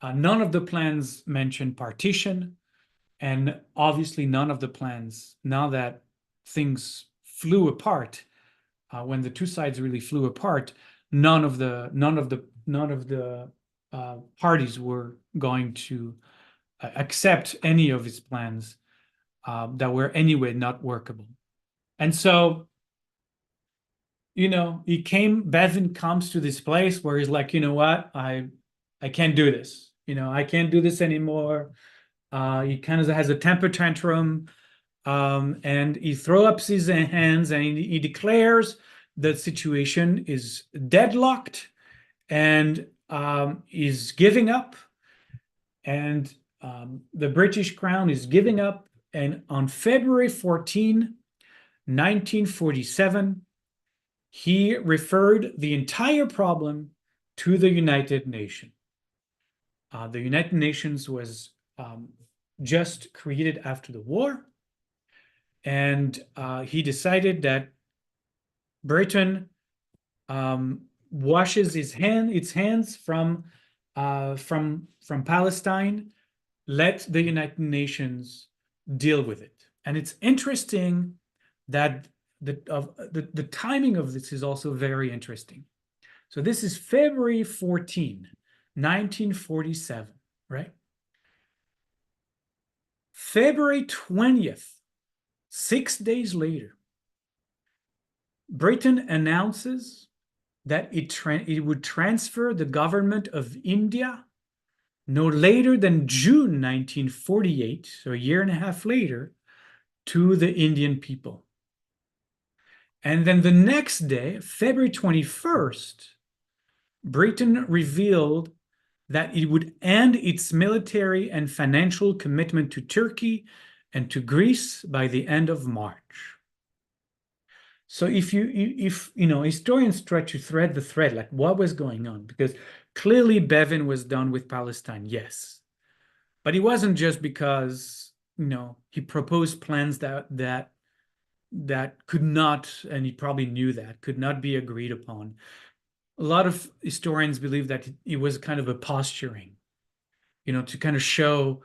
S1: None of the plans mentioned partition, and obviously none of the plans, now that things flew apart, when the two sides really flew apart, none of the parties were going to accept any of his plans that were anyway not workable. And so, Bevin comes to this place where he's like, you know what, I can't do this. I can't do this anymore. He kind of has a temper tantrum, and he throws up his hands and he declares the situation is deadlocked and is giving up, and the British Crown is giving up. And on February 14, 1947, he referred the entire problem to the United Nations. The United Nations was just created after the war, and he decided that Britain washes its hands from Palestine. Let the United Nations deal with it. And it's interesting that the timing of this is also very interesting. So this is February 14, 1947, right? February 20th, 6 days later, Britain announces that it would transfer the government of India no later than June 1948, so a year and a half later, to the Indian people. And then the next day, February 21st, Britain revealed that it would end its military and financial commitment to Turkey and to Greece by the end of March. So if historians try to thread the thread, like what was going on, because clearly Bevin was done with Palestine, yes, but it wasn't just because he proposed plans that could not, and he probably knew that could not be agreed upon. A lot of historians believe that it was kind of a posturing, to kind of show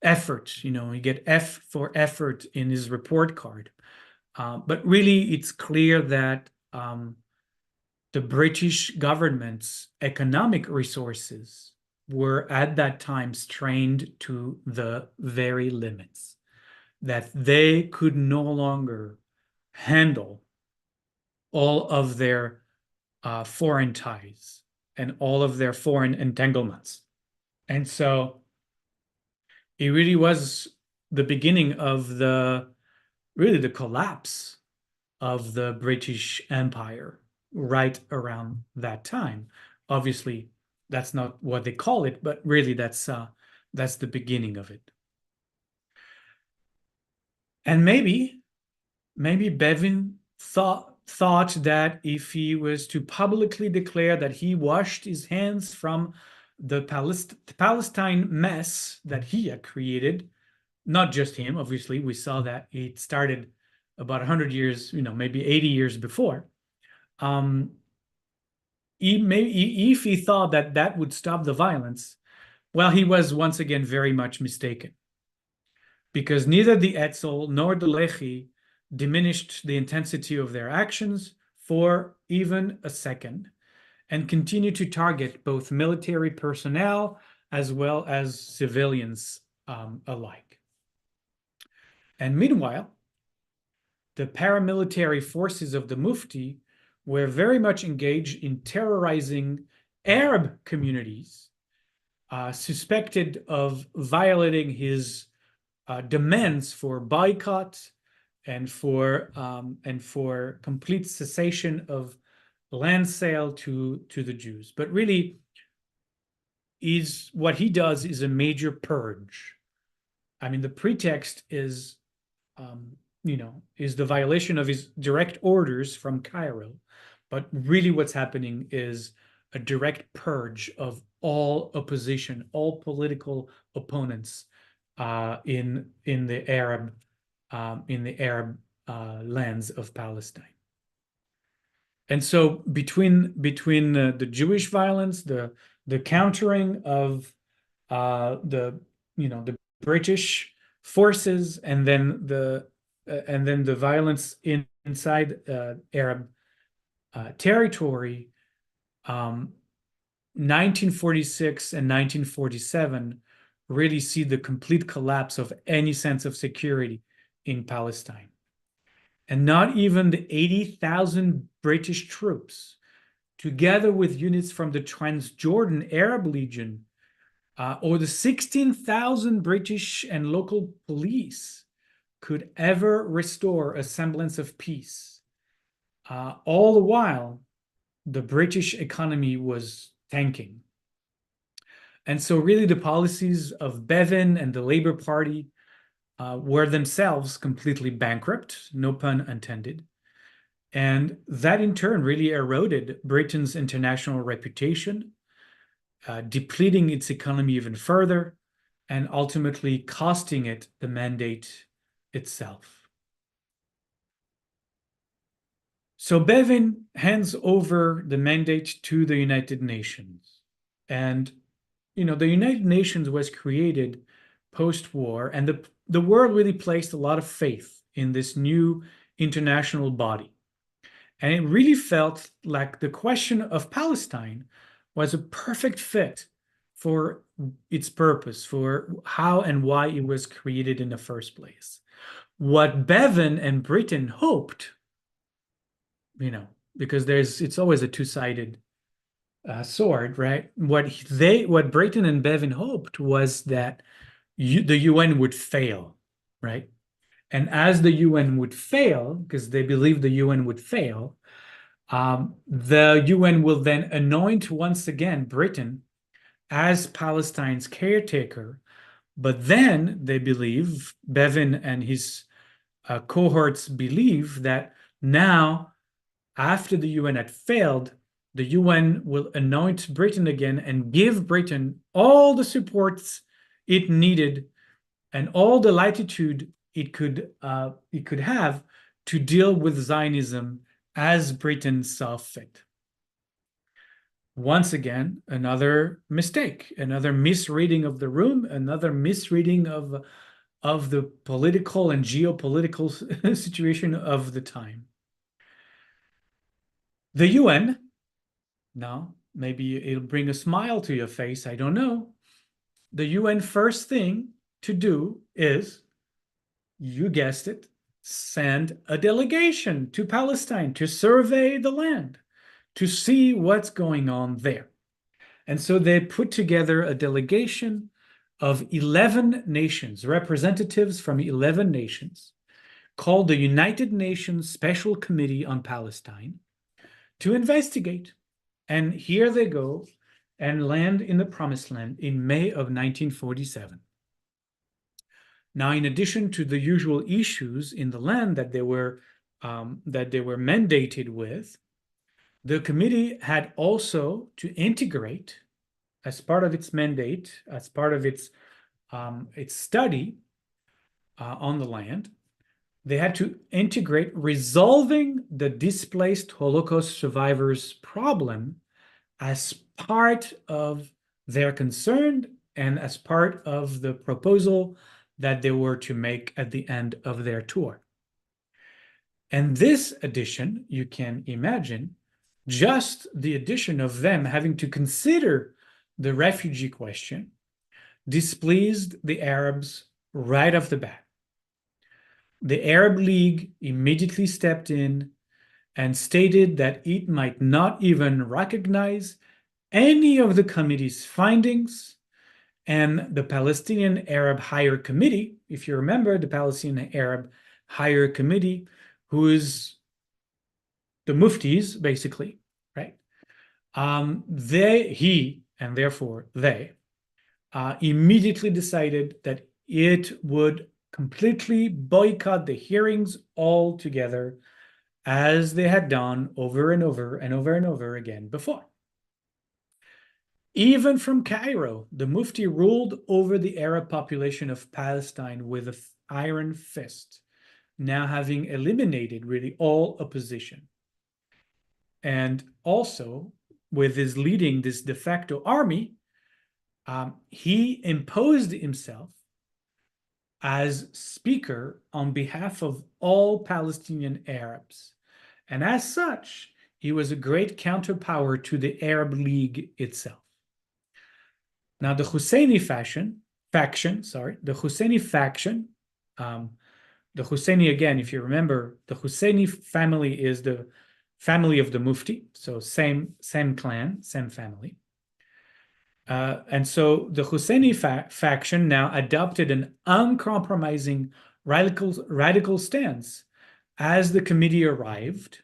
S1: effort. You get F for effort in his report card. But really, it's clear that the British government's economic resources were at that time strained to the very limits, that they could no longer handle all of their foreign ties and all of their foreign entanglements. And so it really was the beginning of the collapse of the British Empire right around that time. Obviously, that's not what they call it, but really that's the beginning of it. And maybe Bevin thought that if he was to publicly declare that he washed his hands from the Palestine mess that he had created, not just him, obviously, we saw that it started about 100 years, maybe 80 years before. If he thought that that would stop the violence, well, he was once again very much mistaken, because neither the Etzel nor the Lehi diminished the intensity of their actions for even a second, and continued to target both military personnel as well as civilians alike. And meanwhile, the paramilitary forces of the Mufti were very much engaged in terrorizing Arab communities suspected of violating his demands for boycott and for complete cessation of land sale to the Jews. But really, what he does is a major purge. I mean, the pretext is the violation of his direct orders from Cairo. But really what's happening is a direct purge of all opposition, all political opponents in the Arab lands of Palestine. And so between the Jewish violence, the countering of the British forces, and then the violence inside Arab territory, 1946 and 1947 really see the complete collapse of any sense of security in Palestine. And not even the 80,000 British troops, together with units from the Transjordan Arab Legion, or the 16,000 British and local police, could ever restore a semblance of peace. All the while, the British economy was tanking. And so really the policies of Bevin and the Labour Party were themselves completely bankrupt, no pun intended. And that in turn really eroded Britain's international reputation, depleting its economy even further, and ultimately costing it the mandate itself. So Bevin hands over the mandate to the United Nations. And, the United Nations was created post-war, and the world really placed a lot of faith in this new international body. And it really felt like the question of Palestine was a perfect fit for its purpose, for how and why it was created in the first place. What Bevin and Britain hoped you know, because it's always a two-sided sword, right? What Brayton and Bevin hoped was that the UN would fail, right? And as the UN would fail, because they believed the UN would fail, the UN will then anoint once again Britain as Palestine's caretaker. But then they believe, Bevin and his cohorts believe that now, after the UN had failed, the UN will anoint Britain again and give Britain all the supports it needed and all the latitude it could have to deal with Zionism as Britain saw fit. Once again, another mistake, another misreading of the room, another misreading of the political and geopolitical situation of the time. The UN, now maybe it'll bring a smile to your face, I don't know. The UN first thing to do is, you guessed it, send a delegation to Palestine to survey the land, to see what's going on there. And so they put together a delegation of 11 nations, representatives from 11 nations, called the United Nations Special Committee on Palestine, to investigate. And here they go and land in the Promised Land in May of 1947. Now, in addition to the usual issues in the land that they were mandated with, the committee had also to integrate, as part of its mandate, as part of its study on the land, they had to integrate resolving the displaced Holocaust survivors problem as part of their concern and as part of the proposal that they were to make at the end of their tour. And this addition, you can imagine, just the addition of them having to consider the refugee question displeased the Arabs right off the bat. The Arab League immediately stepped in and stated that it might not even recognize any of the committee's findings. And the Palestinian Arab Higher Committee, if you remember, the Palestinian Arab Higher Committee, who is the muftis, basically, right? He, and therefore they, immediately decided that it would completely boycott the hearings altogether, as they had done over and over and over and over again before. Even from Cairo, the Mufti ruled over the Arab population of Palestine with an iron fist, now having eliminated really all opposition. And also, with his leading this de facto army, he imposed himself as speaker on behalf of all Palestinian Arabs. And as such, he was a great counterpower to the Arab League itself. Now, the Husseini faction, the Husseini, again, if you remember, the Husseini family is the family of the Mufti, so same clan, same family. And so the Husseini faction now adopted an uncompromising radical stance as the committee arrived,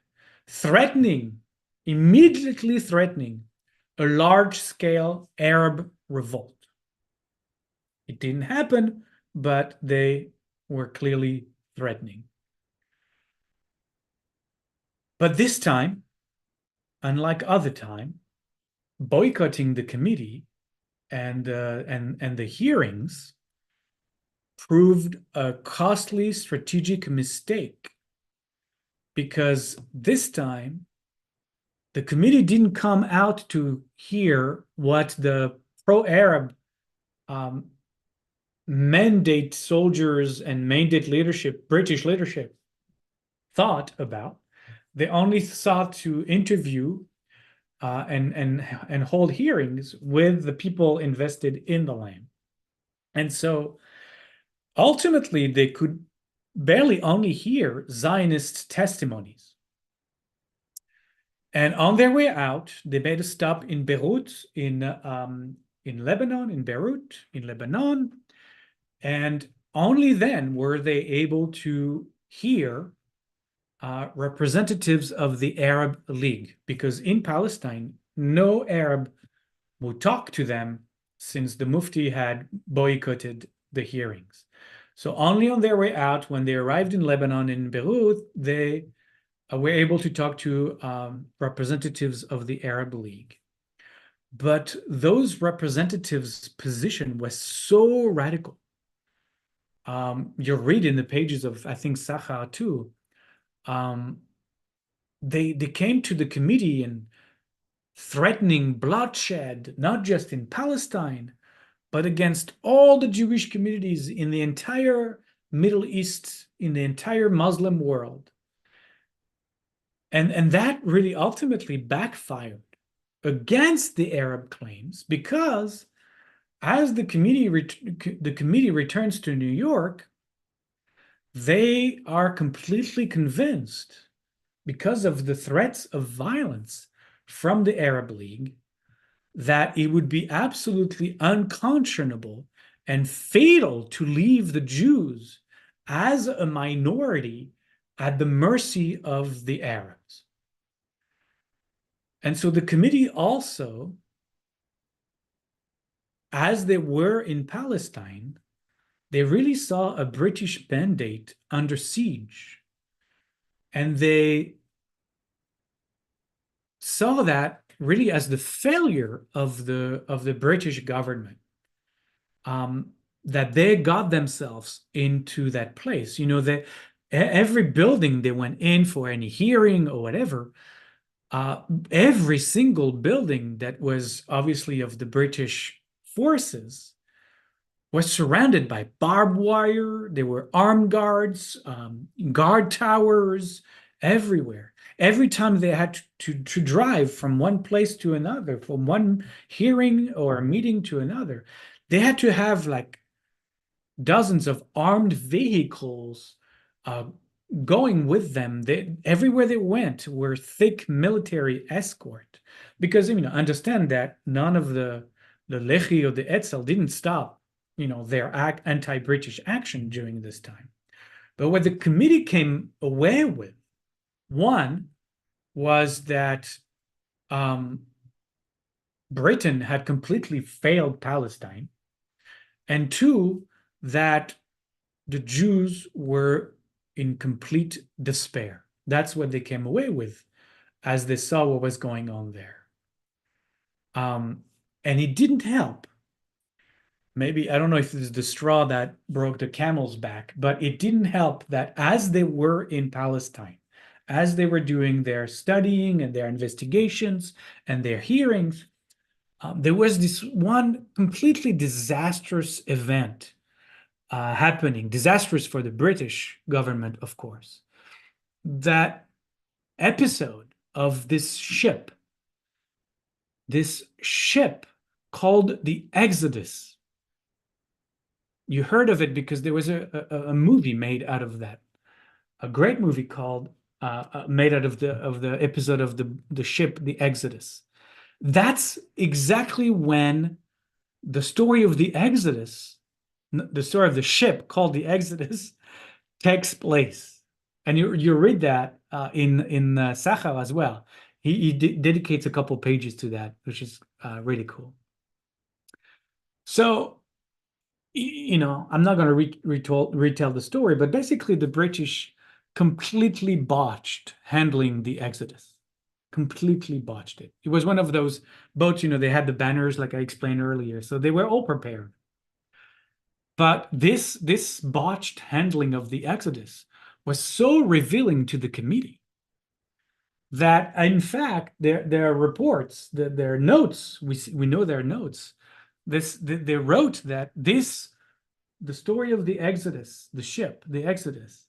S1: immediately threatening a large-scale Arab revolt. It didn't happen, but they were clearly threatening. But this time, unlike other time, boycotting the committee and the hearings proved a costly strategic mistake, because this time the committee didn't come out to hear what the pro-Arab mandate soldiers and mandate leadership, British leadership, thought about. They only sought to interview and hold hearings with the people invested in the land. And so ultimately, they could barely only hear Zionist testimonies. And on their way out, they made a stop in Beirut, in Lebanon, in Beirut, in Lebanon. And only then were they able to hear representatives of the Arab League, because in Palestine, no Arab would talk to them since the Mufti had boycotted the hearings. So only on their way out, when they arrived in Lebanon, in Beirut, they were able to talk to representatives of the Arab League. But those representatives' position was so radical. You read in the pages of, I think, Sachar too. Um, they came to the committee and threatening bloodshed, not just in Palestine, but against all the Jewish communities in the entire Middle East, in the entire Muslim world. And that really ultimately backfired against the Arab claims, because as the committee returns to New York, they are completely convinced, because of the threats of violence from the Arab League, that it would be absolutely unconscionable and fatal to leave the Jews as a minority at the mercy of the Arabs. And so the committee also, as they were in Palestine, they really saw a British mandate under siege. And they saw that really as the failure of the British government, that they got themselves into that place. You know, that every building they went in for any hearing or whatever, every single building that was obviously of the British forces was surrounded by barbed wire. There were armed guards, guard towers everywhere. Every time they had to drive from one place to another, from one hearing or meeting to another, they had to have like dozens of armed vehicles uh, going with them. Everywhere they went were thick military escort, because understand that none of the Lehi or the Etzel didn't stop their anti-British action during this time. But what the committee came away with, one, was that Britain had completely failed Palestine, and two, that the Jews were in complete despair. That's what they came away with as they saw what was going on there. And it didn't help. Maybe, I don't know if it's the straw that broke the camel's back, but it didn't help that as they were in Palestine, as they were doing their studying and their investigations and their hearings, there was this one completely disastrous event happening, disastrous for the British government, of course. That episode of this ship called the Exodus. You heard of it because there was a movie made out of that, a great movie called made out of the episode of the ship, the Exodus. That's exactly when the story of the Exodus, the story of the ship called the Exodus, takes place. And you read that in Sachar as well. He dedicates a couple pages to that, which is really cool. So, I'm not going to retell the story, but basically the British completely botched handling the Exodus. Completely botched it. It was one of those boats, they had the banners like I explained earlier, so they were all prepared. But this botched handling of the Exodus was so revealing to the committee that, in fact, their reports, their notes, we know their notes. They wrote that the story of the Exodus, the ship, the Exodus,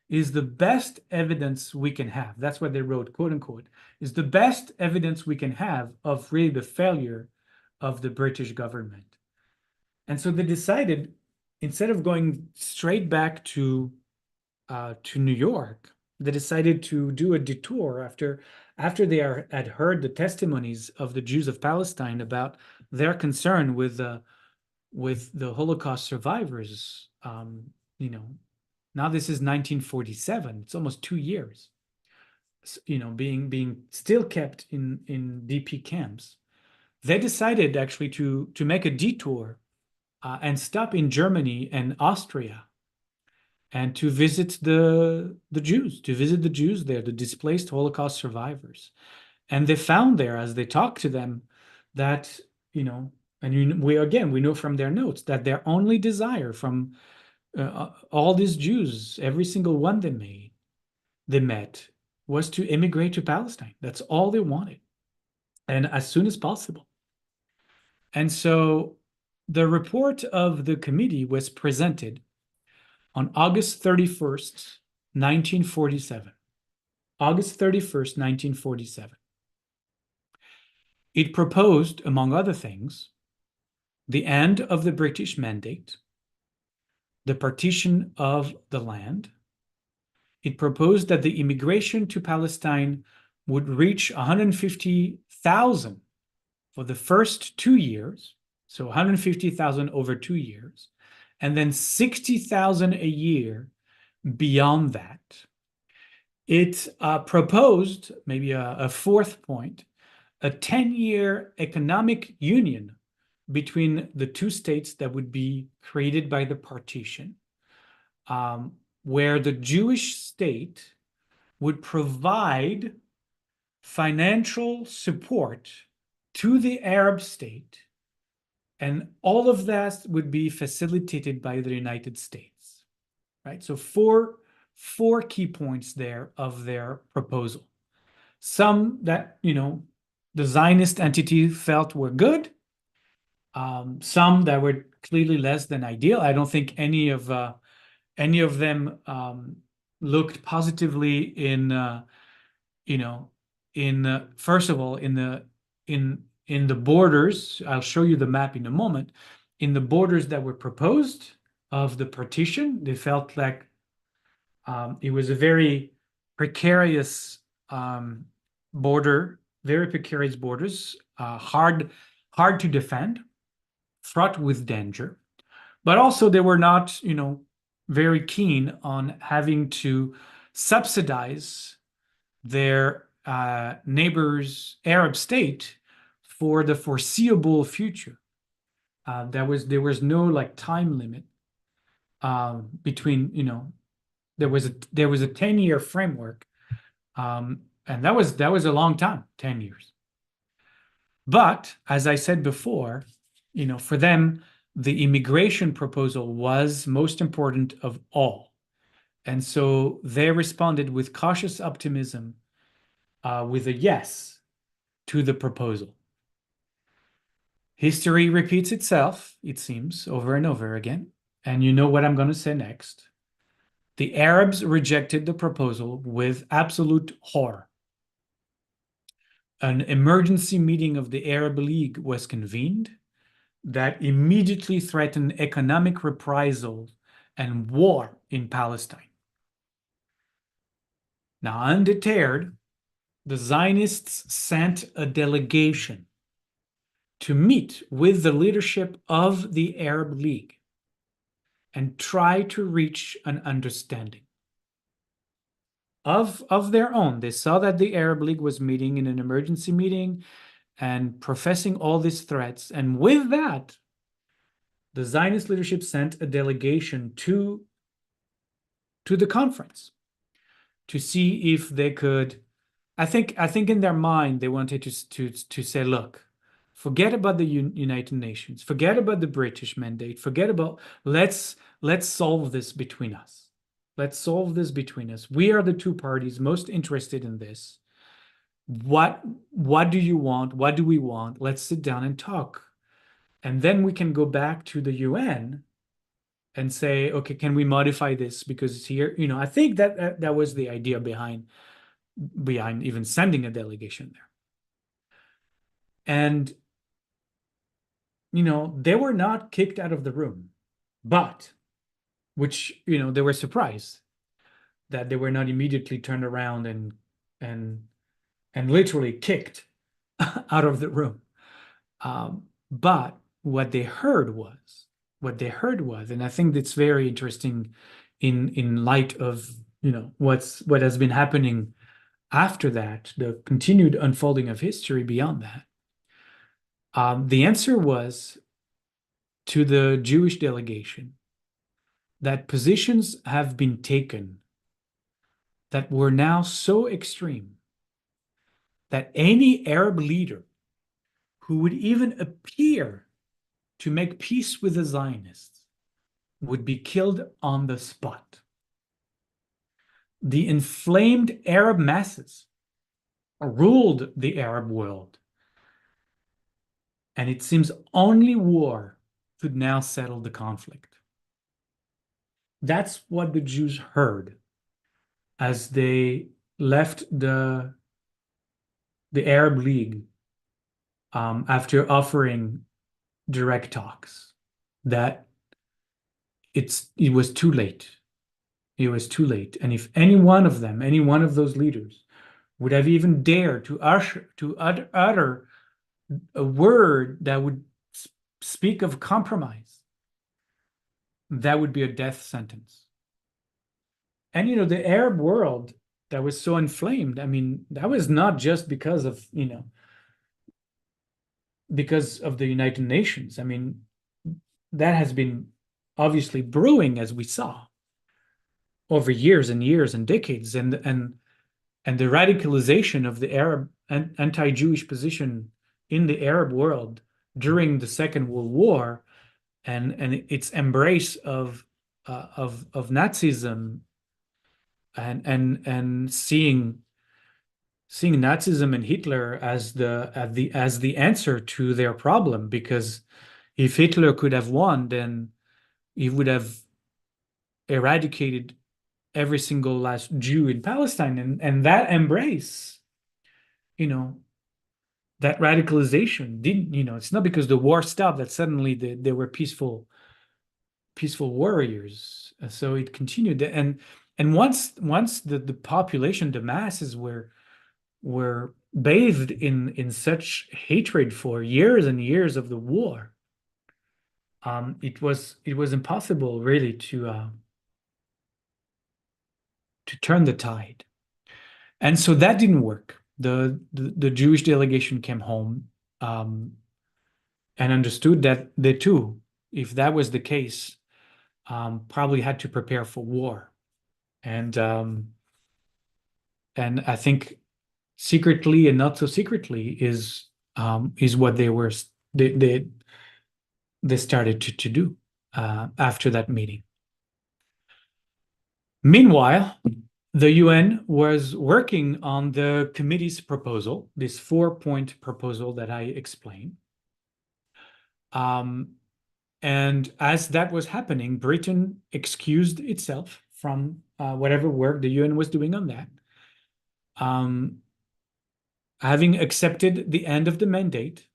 S1: is the best evidence we can have. That's what they wrote, quote unquote, is the best evidence we can have of really the failure of the British government. And so they decided, instead of going straight back to New York, they decided to do a detour after they had heard the testimonies of the Jews of Palestine about their concern with the Holocaust survivors, you know, now this is 1947. It's almost 2 years, being still kept in DP camps. They decided actually to make a detour and stop in Germany and Austria and to visit the Jews, there, the displaced Holocaust survivors. And they found there, as they talked to them, that, and we know from their notes that their only desire from all these Jews, every single one they met, was to immigrate to Palestine. That's all they wanted, and as soon as possible. And so the report of the committee was presented on August 31st, 1947. August 31st, 1947. It proposed, among other things, the end of the British Mandate, the partition of the land. It proposed that the immigration to Palestine would reach 150,000 for the first 2 years, so 150,000 over 2 years, and then 60,000 a year beyond that. It proposed, maybe a fourth point, a 10-year economic union between the two states that would be created by the partition, where the Jewish state would provide financial support to the Arab state, and all of that would be facilitated by the United States, right? So four key points there of their proposal. Some that, the Zionist entity felt were good, some that were clearly less than ideal. I don't think any of them looked positively in first of all in the borders. I'll show you the map in a moment. In the borders that were proposed of the partition, they felt like it was a very precarious border, very precarious borders, hard to defend, fraught with danger. But also they were not, very keen on having to subsidize their neighbor's Arab state for the foreseeable future. There was no like time limit between, there was a 10-year framework, and that was a long time, 10 years. But as I said before, for them, the immigration proposal was most important of all. And so they responded with cautious optimism, with a yes to the proposal. History repeats itself, it seems, over and over again. And you know what I'm going to say next. The Arabs rejected the proposal with absolute horror. An emergency meeting of the Arab League was convened that immediately threatened economic reprisals and war in Palestine. Now, undeterred, the Zionists sent a delegation to meet with the leadership of the Arab League and try to reach an understanding of their own. They saw that the Arab League was meeting in an emergency meeting and professing all these threats. And with that, the Zionist leadership sent a delegation to the conference to see if they could. I think in their mind they wanted to say, look, forget about the United Nations, forget about the British mandate, forget about let's solve this between us. Let's solve this between us. We are the two parties most interested in this. What do you want? What do we want? Let's sit down and talk. And then we can go back to the UN and say, okay, can we modify this? Because here, I think that was the idea behind even sending a delegation there. And, they were not kicked out of the room, but they were surprised that they were not immediately turned around and and literally kicked out of the room. But what they heard was, and I think that's very interesting in light of what has been happening after that, the continued unfolding of history beyond that. The answer was to the Jewish delegation that positions have been taken that were now so extreme that any Arab leader who would even appear to make peace with the Zionists would be killed on the spot. The inflamed Arab masses ruled the Arab world, and it seems only war could now settle the conflict. That's what the Jews heard as they left the Arab League after offering direct talks, that it was too late. It was too late. And if any one of them, any one of those leaders would have even dared to utter a word that would speak of compromise, that would be a death sentence. And the Arab world that was so inflamed, I mean, that was not just because of the United Nations. I mean, that has been obviously brewing, as we saw, over years and years and decades, and the radicalization of the Arab and anti-Jewish position in the Arab world during the Second World War, and its embrace of Nazism, and seeing Nazism and Hitler as the answer to their problem, because if Hitler could have won, then he would have eradicated every single last Jew in Palestine, and that embrace, that radicalization didn't, it's not because the war stopped that suddenly they were peaceful warriors. So it continued, and once the population, the masses were bathed in such hatred for years and years of the war, it was impossible really to turn the tide. And so that didn't work. The Jewish delegation came home, and understood that they too, if that was the case, probably had to prepare for war. And I think secretly and not so secretly is what they started to do after that meeting. Meanwhile, the UN was working on the committee's proposal, this 4-point proposal that I explained. And as that was happening, Britain excused itself from whatever work the UN was doing on that, having accepted the end of the mandate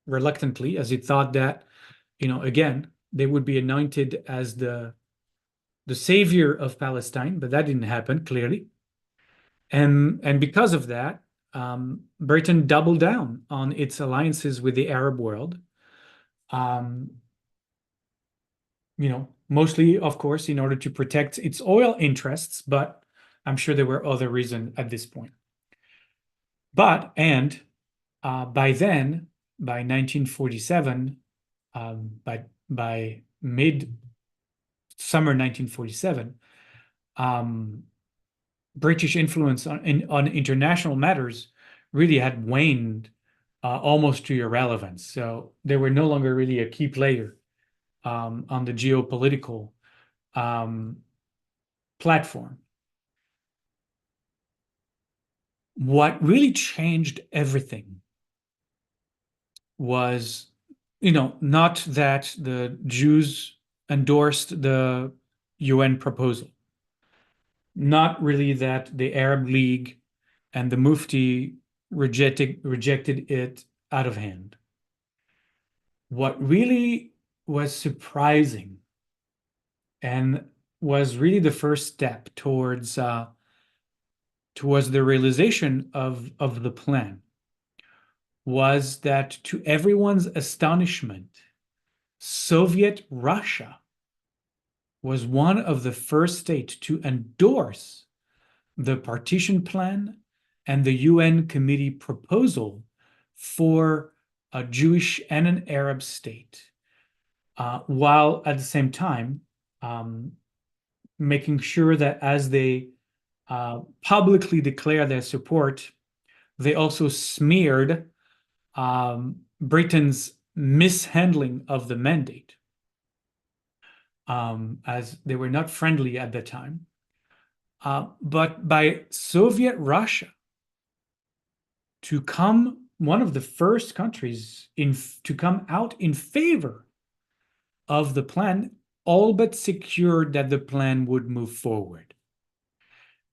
S1: reluctantly, as it thought that, again, they would be anointed as the savior of Palestine, but that didn't happen, clearly. And because of that, Britain doubled down on its alliances with the Arab world, mostly, of course, in order to protect its oil interests, but I'm sure there were other reasons at this point. By then, by 1947, by mid-summer 1947, British influence on international matters really had waned almost to irrelevance. So they were no longer really a key player on the geopolitical platform. What really changed everything was, not that the Jews endorsed the UN proposal, not really that the Arab League and the Mufti rejected it out of hand. What really was surprising and was really the first step towards towards the realization of the plan was that, to everyone's astonishment, Soviet Russia was one of the first states to endorse the partition plan and the UN committee proposal for a Jewish and an Arab state, while at the same time making sure that as they publicly declare their support, they also smeared Britain's mishandling of the mandate, as they were not friendly at the time. But by Soviet Russia to come one of the first countries to come out in favor of the plan, all but secured that the plan would move forward.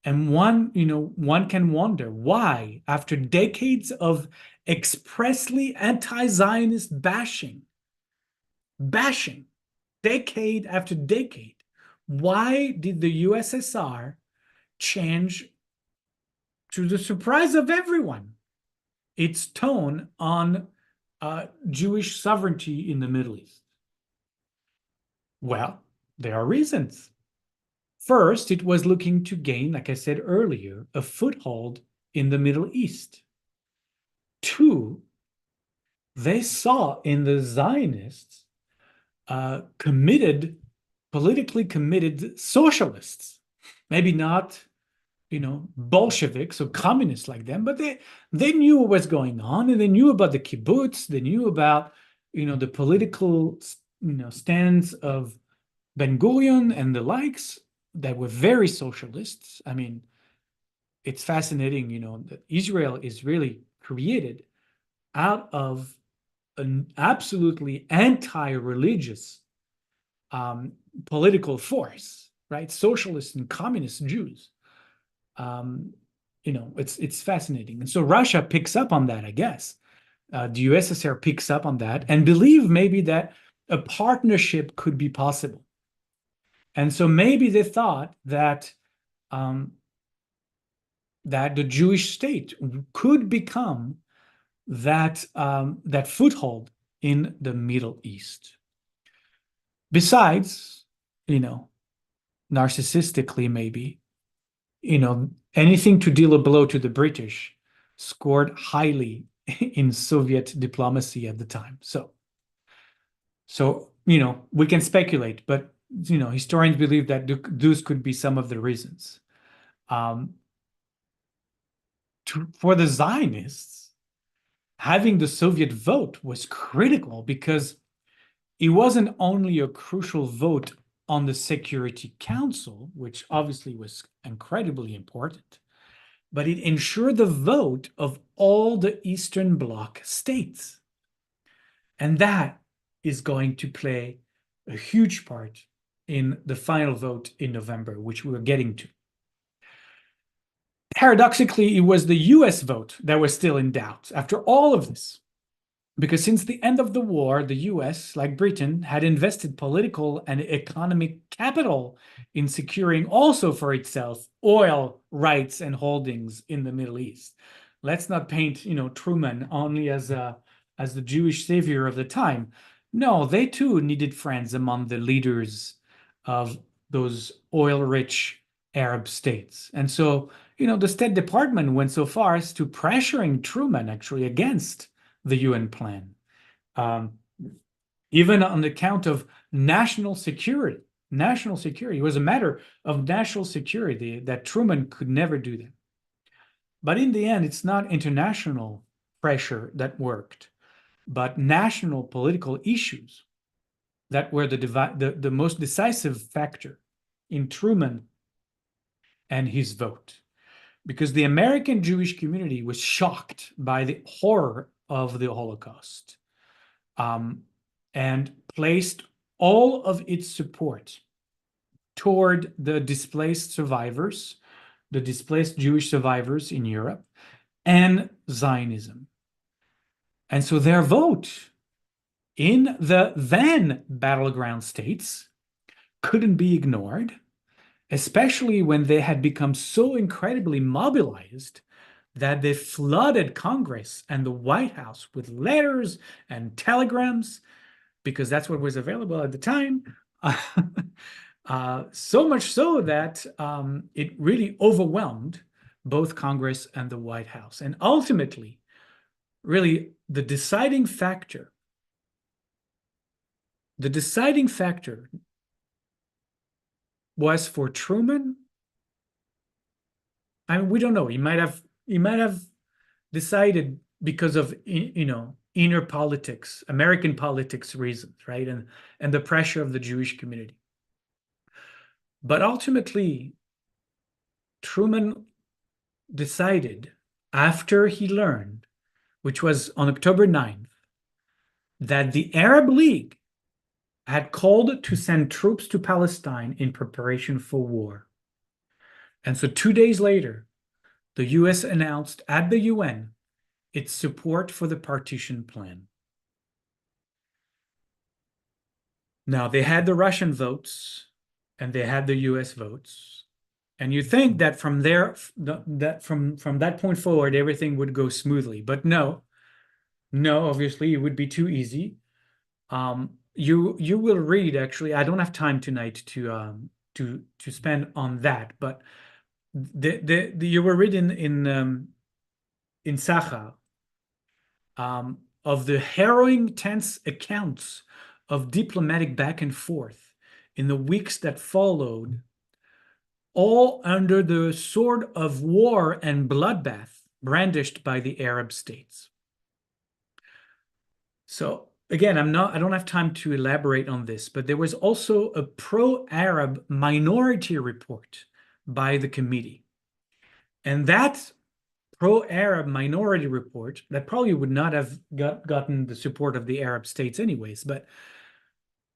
S1: And one can wonder why, after decades of expressly anti-Zionist bashing, decade after decade, why did the USSR change, to the surprise of everyone, its tone on Jewish sovereignty in the Middle East? Well, there are reasons. First, it was looking to gain, like I said earlier, a foothold in the Middle East. Two, they saw in the Zionists politically committed socialists. Maybe not, Bolsheviks or communists like them, but they knew what was going on, and they knew about the kibbutz. They knew about, the political, stands of Ben-Gurion and the likes that were very socialists. I mean, it's fascinating, that Israel is really created out of an absolutely anti-religious political force, right? Socialists and communist Jews. It's fascinating. And so Russia picks up on that, I guess. The USSR picks up on that and believe maybe that a partnership could be possible. And so maybe they thought that that the Jewish state could become that foothold in the Middle East. Besides, narcissistically maybe, anything to deal a blow to the British scored highly in Soviet diplomacy at the time. So we can speculate, but historians believe that those could be some of the reasons. For the Zionists, having the Soviet vote was critical because it wasn't only a crucial vote on the Security Council, which obviously was incredibly important, but it ensured the vote of all the Eastern Bloc states. And that is going to play a huge part in the final vote in November, which we're getting to. Paradoxically, it was the US vote that was still in doubt after all of this. Because since the end of the war, the US, like Britain, had invested political and economic capital in securing also for itself oil rights and holdings in the Middle East. Let's not paint, Truman only as the Jewish savior of the time. No, they too needed friends among the leaders of those oil-rich Arab states. And so, the State Department went so far as to pressuring Truman actually against the UN plan, even on the account of national security. National security. It was a matter of national security that Truman could never do that. But in the end, it's not international pressure that worked, but national political issues that were the most decisive factor in Truman and his vote. Because the American Jewish community was shocked by the horror of the Holocaust, and placed all of its support toward the displaced survivors, the displaced Jewish survivors in Europe, and Zionism. And so their vote in the then battleground states couldn't be ignored. especially when they had become so incredibly mobilized that they flooded Congress and the White House with letters and telegrams, because that's what was available at the time. So much so that it really overwhelmed both Congress and the White House. And ultimately, really, the deciding factor was for Truman. I mean, we don't know. He might have decided because of inner politics, American politics reasons, right? And the pressure of the Jewish community. But ultimately, Truman decided after he learned, which was on October 9th, that the Arab League had called to send troops to Palestine in preparation for war. And so 2 days later, the US announced at the UN its support for the partition plan. Now, they had the Russian votes and they had the US votes. And you think that from there, that from that point forward, everything would go smoothly. But no, obviously it would be too easy. You will read, actually, I don't have time tonight to spend on that, but you will read in Sacha of the harrowing, tense accounts of diplomatic back and forth in the weeks that followed, all under the sword of war and bloodbath brandished by the Arab states. So again, I don't have time to elaborate on this, but there was also a pro-Arab minority report by the committee. And that pro-Arab minority report, that probably would not have gotten the support of the Arab states anyways, but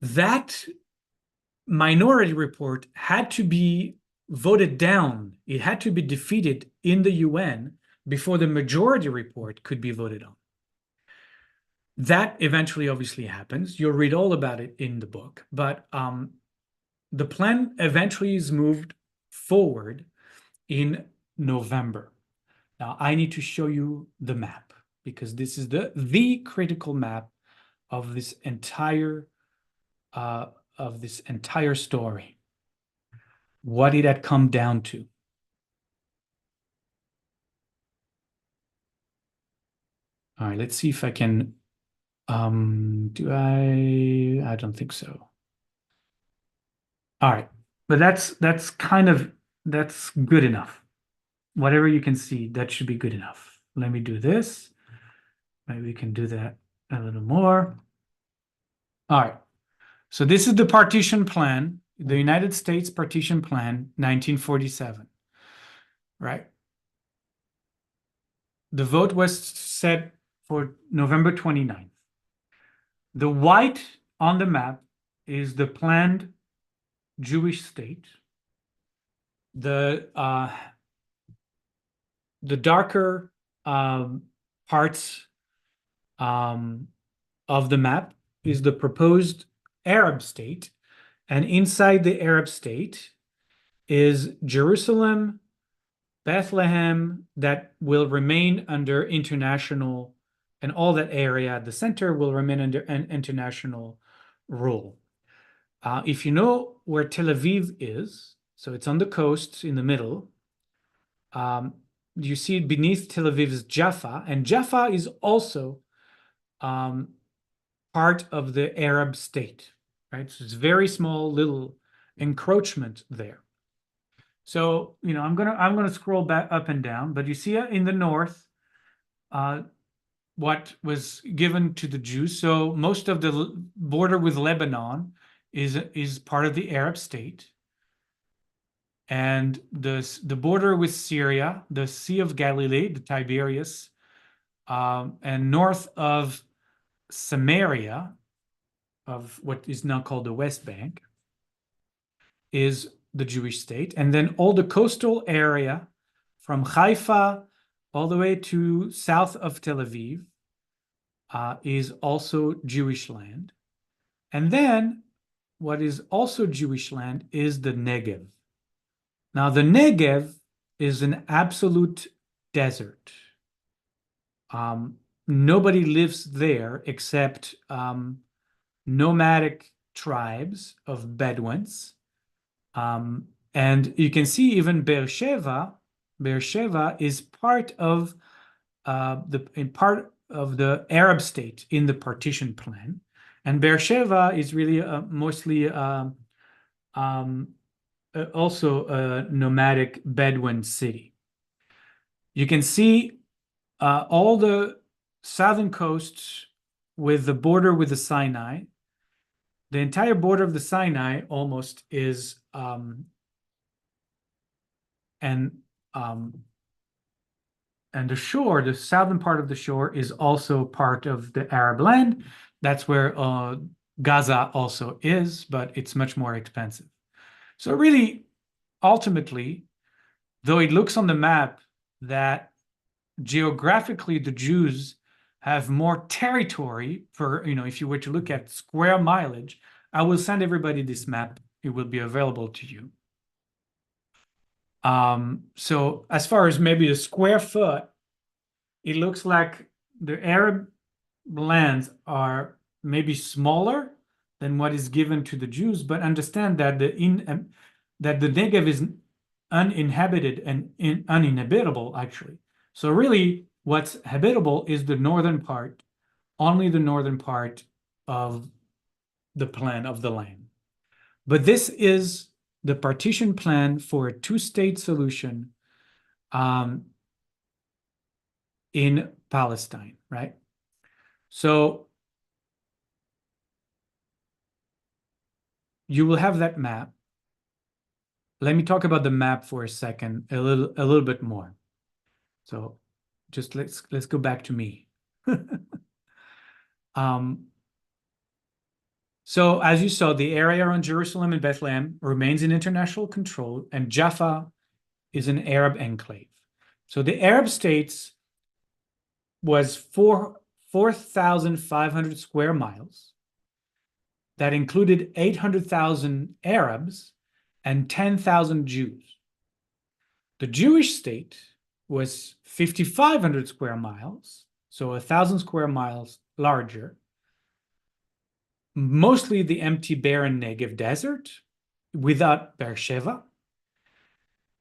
S1: that minority report had to be voted down. It had to be defeated in the UN before the majority report could be voted on. That eventually obviously happens. You'll read all about it in the book, but the plan eventually is moved forward in November. Now, I need to show you the map because this is the critical map of this entire story. What it had come down to. All right, let's see if I can. Do I don't think so. All right, but that's good enough. Whatever you can see, that should be good enough. Let me do this. Maybe we can do that a little more. All right. So this is the partition plan, the United States partition plan, 1947. Right? The vote was set for November 29th. The white on the map is the planned Jewish state. The darker parts of the map is the proposed Arab state, and inside the Arab state is Jerusalem, Bethlehem, that will remain under international, and all that area at the center will remain under an international rule. If you know where Tel Aviv is, so it's on the coast in the middle, you see beneath Tel Aviv's Jaffa, and Jaffa is also part of the Arab state, right? So it's very small little encroachment there. So, I'm gonna scroll back up and down, but you see in the north what was given to the Jews. So most of the border with Lebanon is part of the Arab state. And the border with Syria, the Sea of Galilee, the Tiberias, and north of Samaria, of what is now called the West Bank, is the Jewish state. And then all the coastal area from Haifa all the way to south of Tel Aviv is also Jewish land. And then what is also Jewish land is the Negev. Now, the Negev is an absolute desert. Nobody lives there except nomadic tribes of Bedouins. And you can see even Beersheba. Beersheba is part of the Arab state in the partition plan, and Beersheba is really mostly also a nomadic Bedouin city. You can see all the southern coasts with the border with the Sinai. The entire border of the Sinai almost is and the shore, the southern part of the shore, is also part of the Arab land. That's where Gaza also is, but it's much more expensive. So really, ultimately, though it looks on the map that geographically the Jews have more territory for, if you were to look at square mileage, I will send everybody this map. It will be available to you. So as far as maybe a square foot, it looks like the Arab lands are maybe smaller than what is given to the Jews, but understand that the Negev is uninhabited and uninhabitable, actually. So really, what's habitable is the northern part, only the northern part of the plan of the land. But this is the partition plan for a two-state solution in Palestine, right? So you will have that map. Let me talk about the map for a second, a little bit more. So just let's go back to me. So as you saw, the area around Jerusalem and Bethlehem remains in international control, and Jaffa is an Arab enclave. So the Arab states was 4,500 square miles. That included 800,000 Arabs and 10,000 Jews. The Jewish state was 5,500 square miles, so 1,000 square miles larger, mostly the empty barren Negev desert without Beersheba.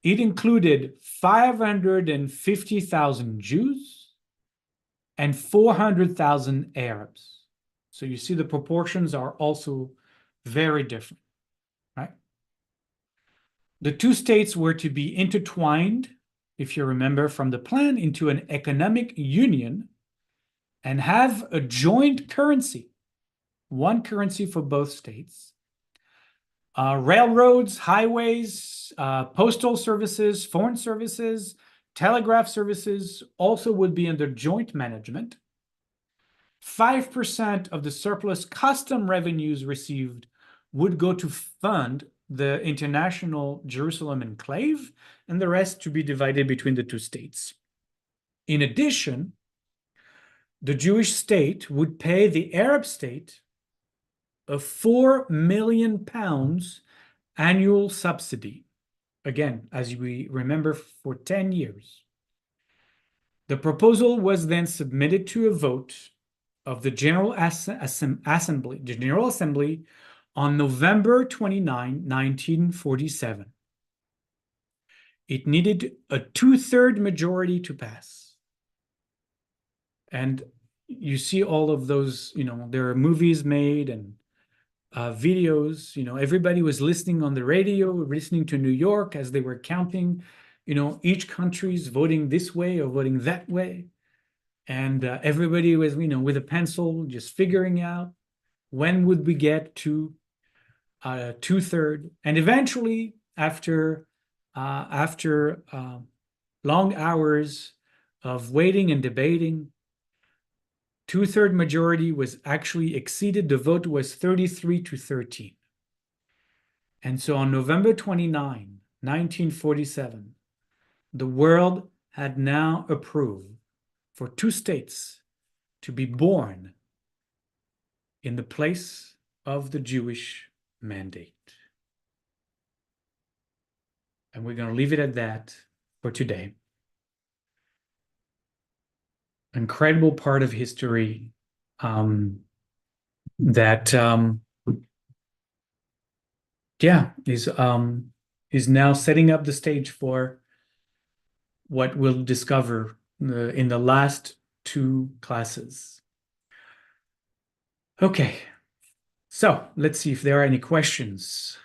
S1: It included 550,000 Jews and 400,000 Arabs. So you see the proportions are also very different, right? The two states were to be intertwined, if you remember from the plan, into an economic union and have a joint currency, one currency for both states. Railroads, highways, postal services, foreign services, telegraph services also would be under joint management. 5% of the surplus custom revenues received would go to fund the international Jerusalem enclave, and the rest to be divided between the two states. In addition, the Jewish state would pay the Arab state a £4 million annual subsidy. Again, as we remember, for 10 years. The proposal was then submitted to a vote of the General Assembly on November 29, 1947. It needed a two-thirds majority to pass. And you see all of those, there are movies made and videos, everybody was listening on the radio, listening to New York as they were counting, each country's voting this way or voting that way. And everybody was, with a pencil, just figuring out when would we get to two-thirds. And eventually, after long hours of waiting and debating, two-thirds majority was actually exceeded. The vote was 33-13. And so on November 29, 1947, the world had now approved for two states to be born in the place of the Jewish mandate. And we're going to leave it at that for today. Incredible part of history that yeah is now setting up the stage for what we'll discover in the last two classes. Okay, so let's see if there are any questions.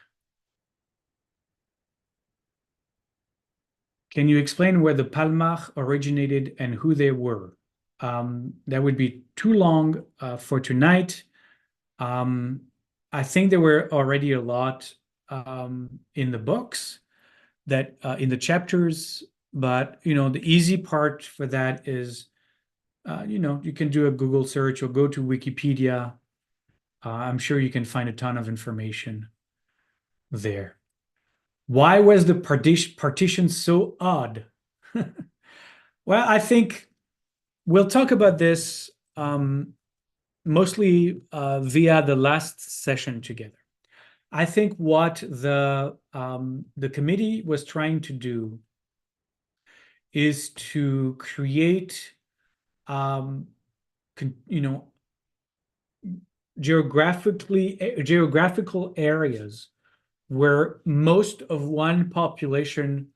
S1: Can you explain where the Palmach originated and who they were? That would be too long for tonight. I think there were already a lot in the books that in the chapters, but the easy part for that is you can do a Google search or go to Wikipedia. I'm sure you can find a ton of information there. Why was the partition so odd? Well, I think we'll talk about this mostly via the last session together. I think what the committee was trying to do is to create, you know, geographical areas where most of one population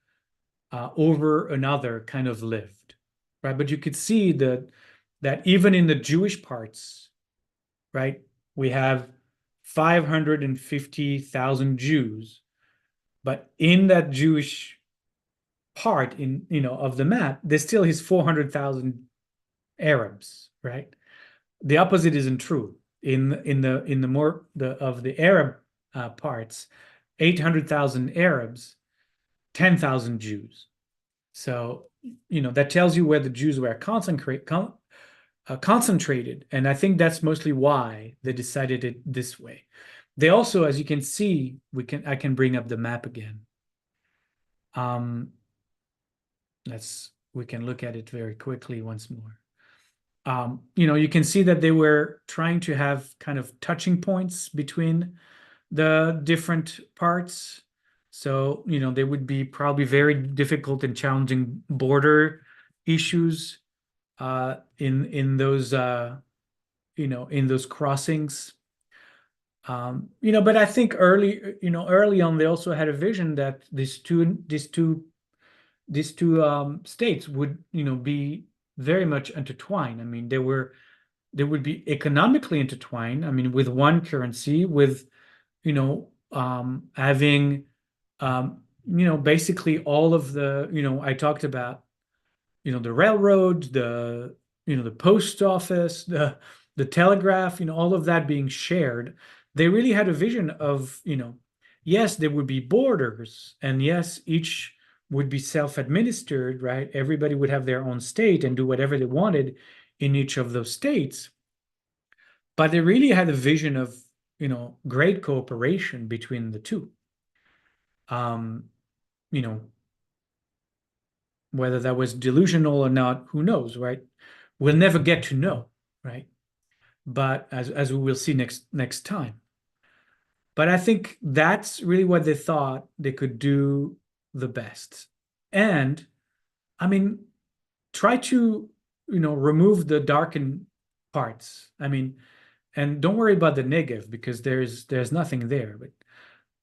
S1: over another kind of lived, right? But you could see that even in the Jewish parts, right, we have 550,000 Jews, but in that Jewish part of the map, there still is 400,000 Arabs, right? The opposite isn't true. In the more of the Arab parts, 800,000 Arabs, 10,000 Jews. So that tells you where the Jews were concentrated, and I think that's mostly why they decided it this way. They also, as you can see, I can bring up the map again. We can look at it very quickly once more. You can see that they were trying to have kind of touching points between the different parts. So, there would be probably very difficult and challenging border issues in those in those crossings. But I think early on they also had a vision that these two states would be very much intertwined. I mean, they would be economically intertwined. I mean, with one currency, with having basically all of the I talked about the railroad, the post office, the telegraph, all of that being shared. They really had a vision of yes, there would be borders, and yes, each would be self-administered, right? Everybody would have their own state and do whatever they wanted in each of those states. But they really had a vision of great cooperation between the two. You know, whether that was delusional or not, who knows, right? We'll never get to know, right? But as we will see next time. But I think that's really what they thought they could do the best. And I mean, try to remove the darkened parts. I mean, and don't worry about the Negev because there's nothing there. But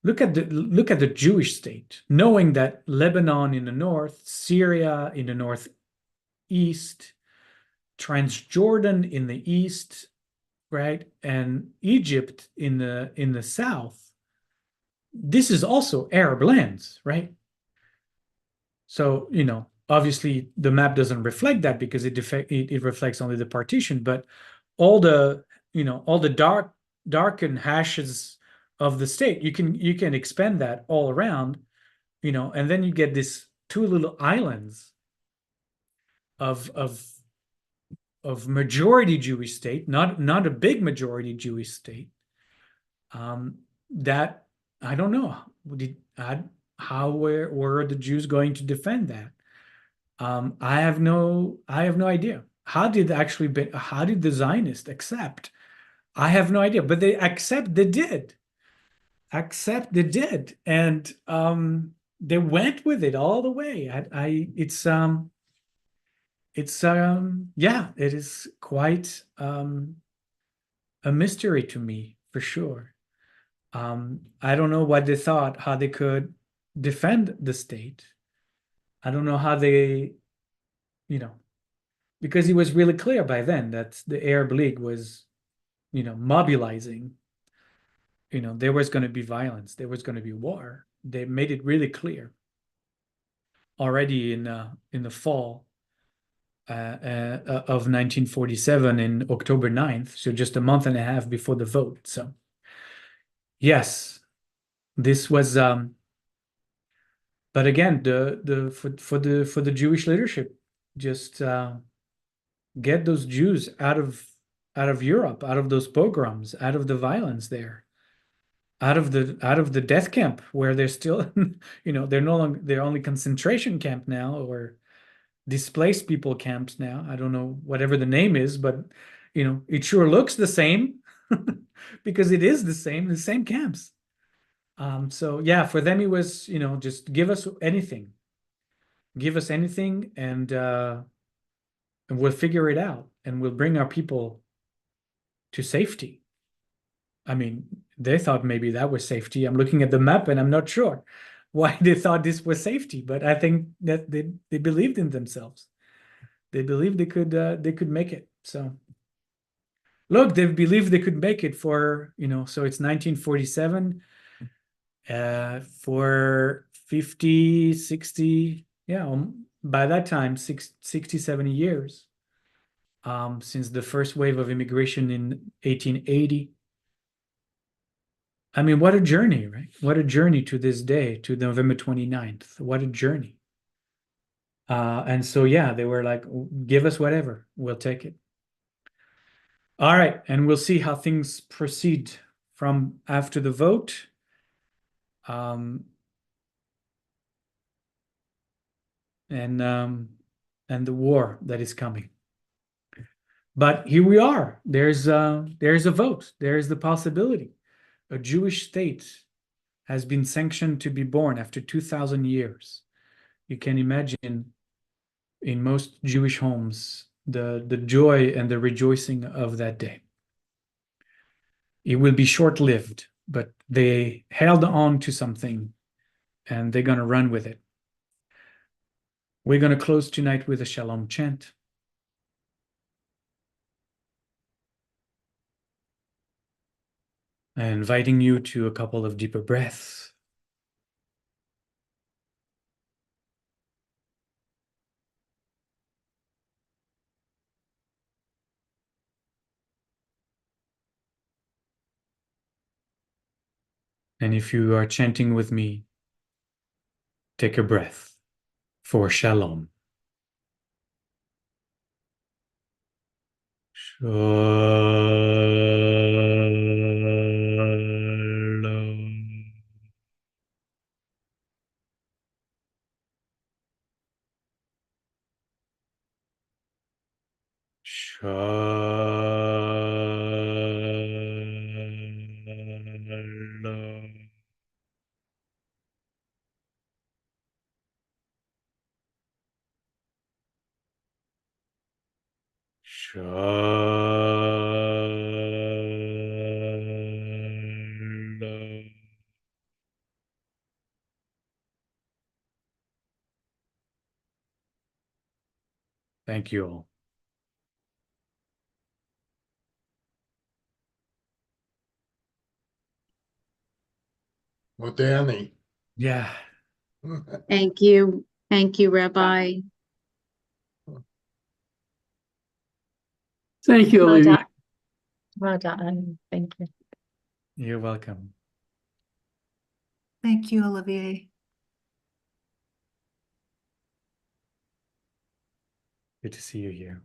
S1: look at the Jewish state, knowing that Lebanon in the north, Syria in the northeast, Transjordan in the east, right, and Egypt in the south. This is also Arab lands, right? So obviously the map doesn't reflect that because it reflects only the partition, but all the darkened hashes of the state, you can expand that all around, and then you get these two little islands of majority Jewish state, not a big majority Jewish state. That I don't know. How were the Jews going to defend that? I have no idea. How did the Zionists accept? I have no idea, but they did. Accept they did. And they went with it all the way. Yeah, it is quite a mystery to me for sure. I don't know what they thought, how they could defend the state. I don't know how they, you know, because it was really clear by then that the Arab League was, mobilizing. There was going to be violence, there was going to be war. They made it really clear already in the fall of 1947, in October 9th, so just a month and a half before the vote. So yes, this was but again, the for the Jewish leadership, just get those Jews out of Europe, out of those pogroms, out of the violence there, out of the death camp where they're still, they're no longer, they're only concentration camp now, or displaced people camps now. I don't know whatever the name is, but it sure looks the same because it is the same camps. So yeah, for them it was, just give us anything, and we'll figure it out, and we'll bring our people to safety. I mean, they thought maybe that was safety. I'm looking at the map and I'm not sure why they thought this was safety, but I think that they believed in themselves. They believed they could make it. So look, they believed they could make it for, so it's 1947, for 50, 60, yeah, by that time, 60, 70 years, since the first wave of immigration in 1880. I mean, what a journey, right? What a journey to this day, to November 29th. What a journey. And so, yeah, they were like, give us whatever, we'll take it. All right. And we'll see how things proceed from after the vote. Um, and the war that is coming. But here we are. There's a vote. There is the possibility. A Jewish state has been sanctioned to be born after 2,000 years. You can imagine, in most Jewish homes, the joy and the rejoicing of that day. It will be short-lived, but they held on to something, and they're going to run with it. We're going to close tonight with a Shalom chant. Inviting you to a couple of deeper breaths. And if you are chanting with me, take a breath for Shalom. Shalom. Shalom. Shalom. Thank you all.
S2: Moderni.
S1: Yeah.
S3: Thank you. Thank you, Rabbi.
S4: Thank you,
S5: Well
S4: Olivia.
S5: done. Well done. Thank you.
S1: You're welcome.
S6: Thank you, Olivier.
S1: Good to see you here.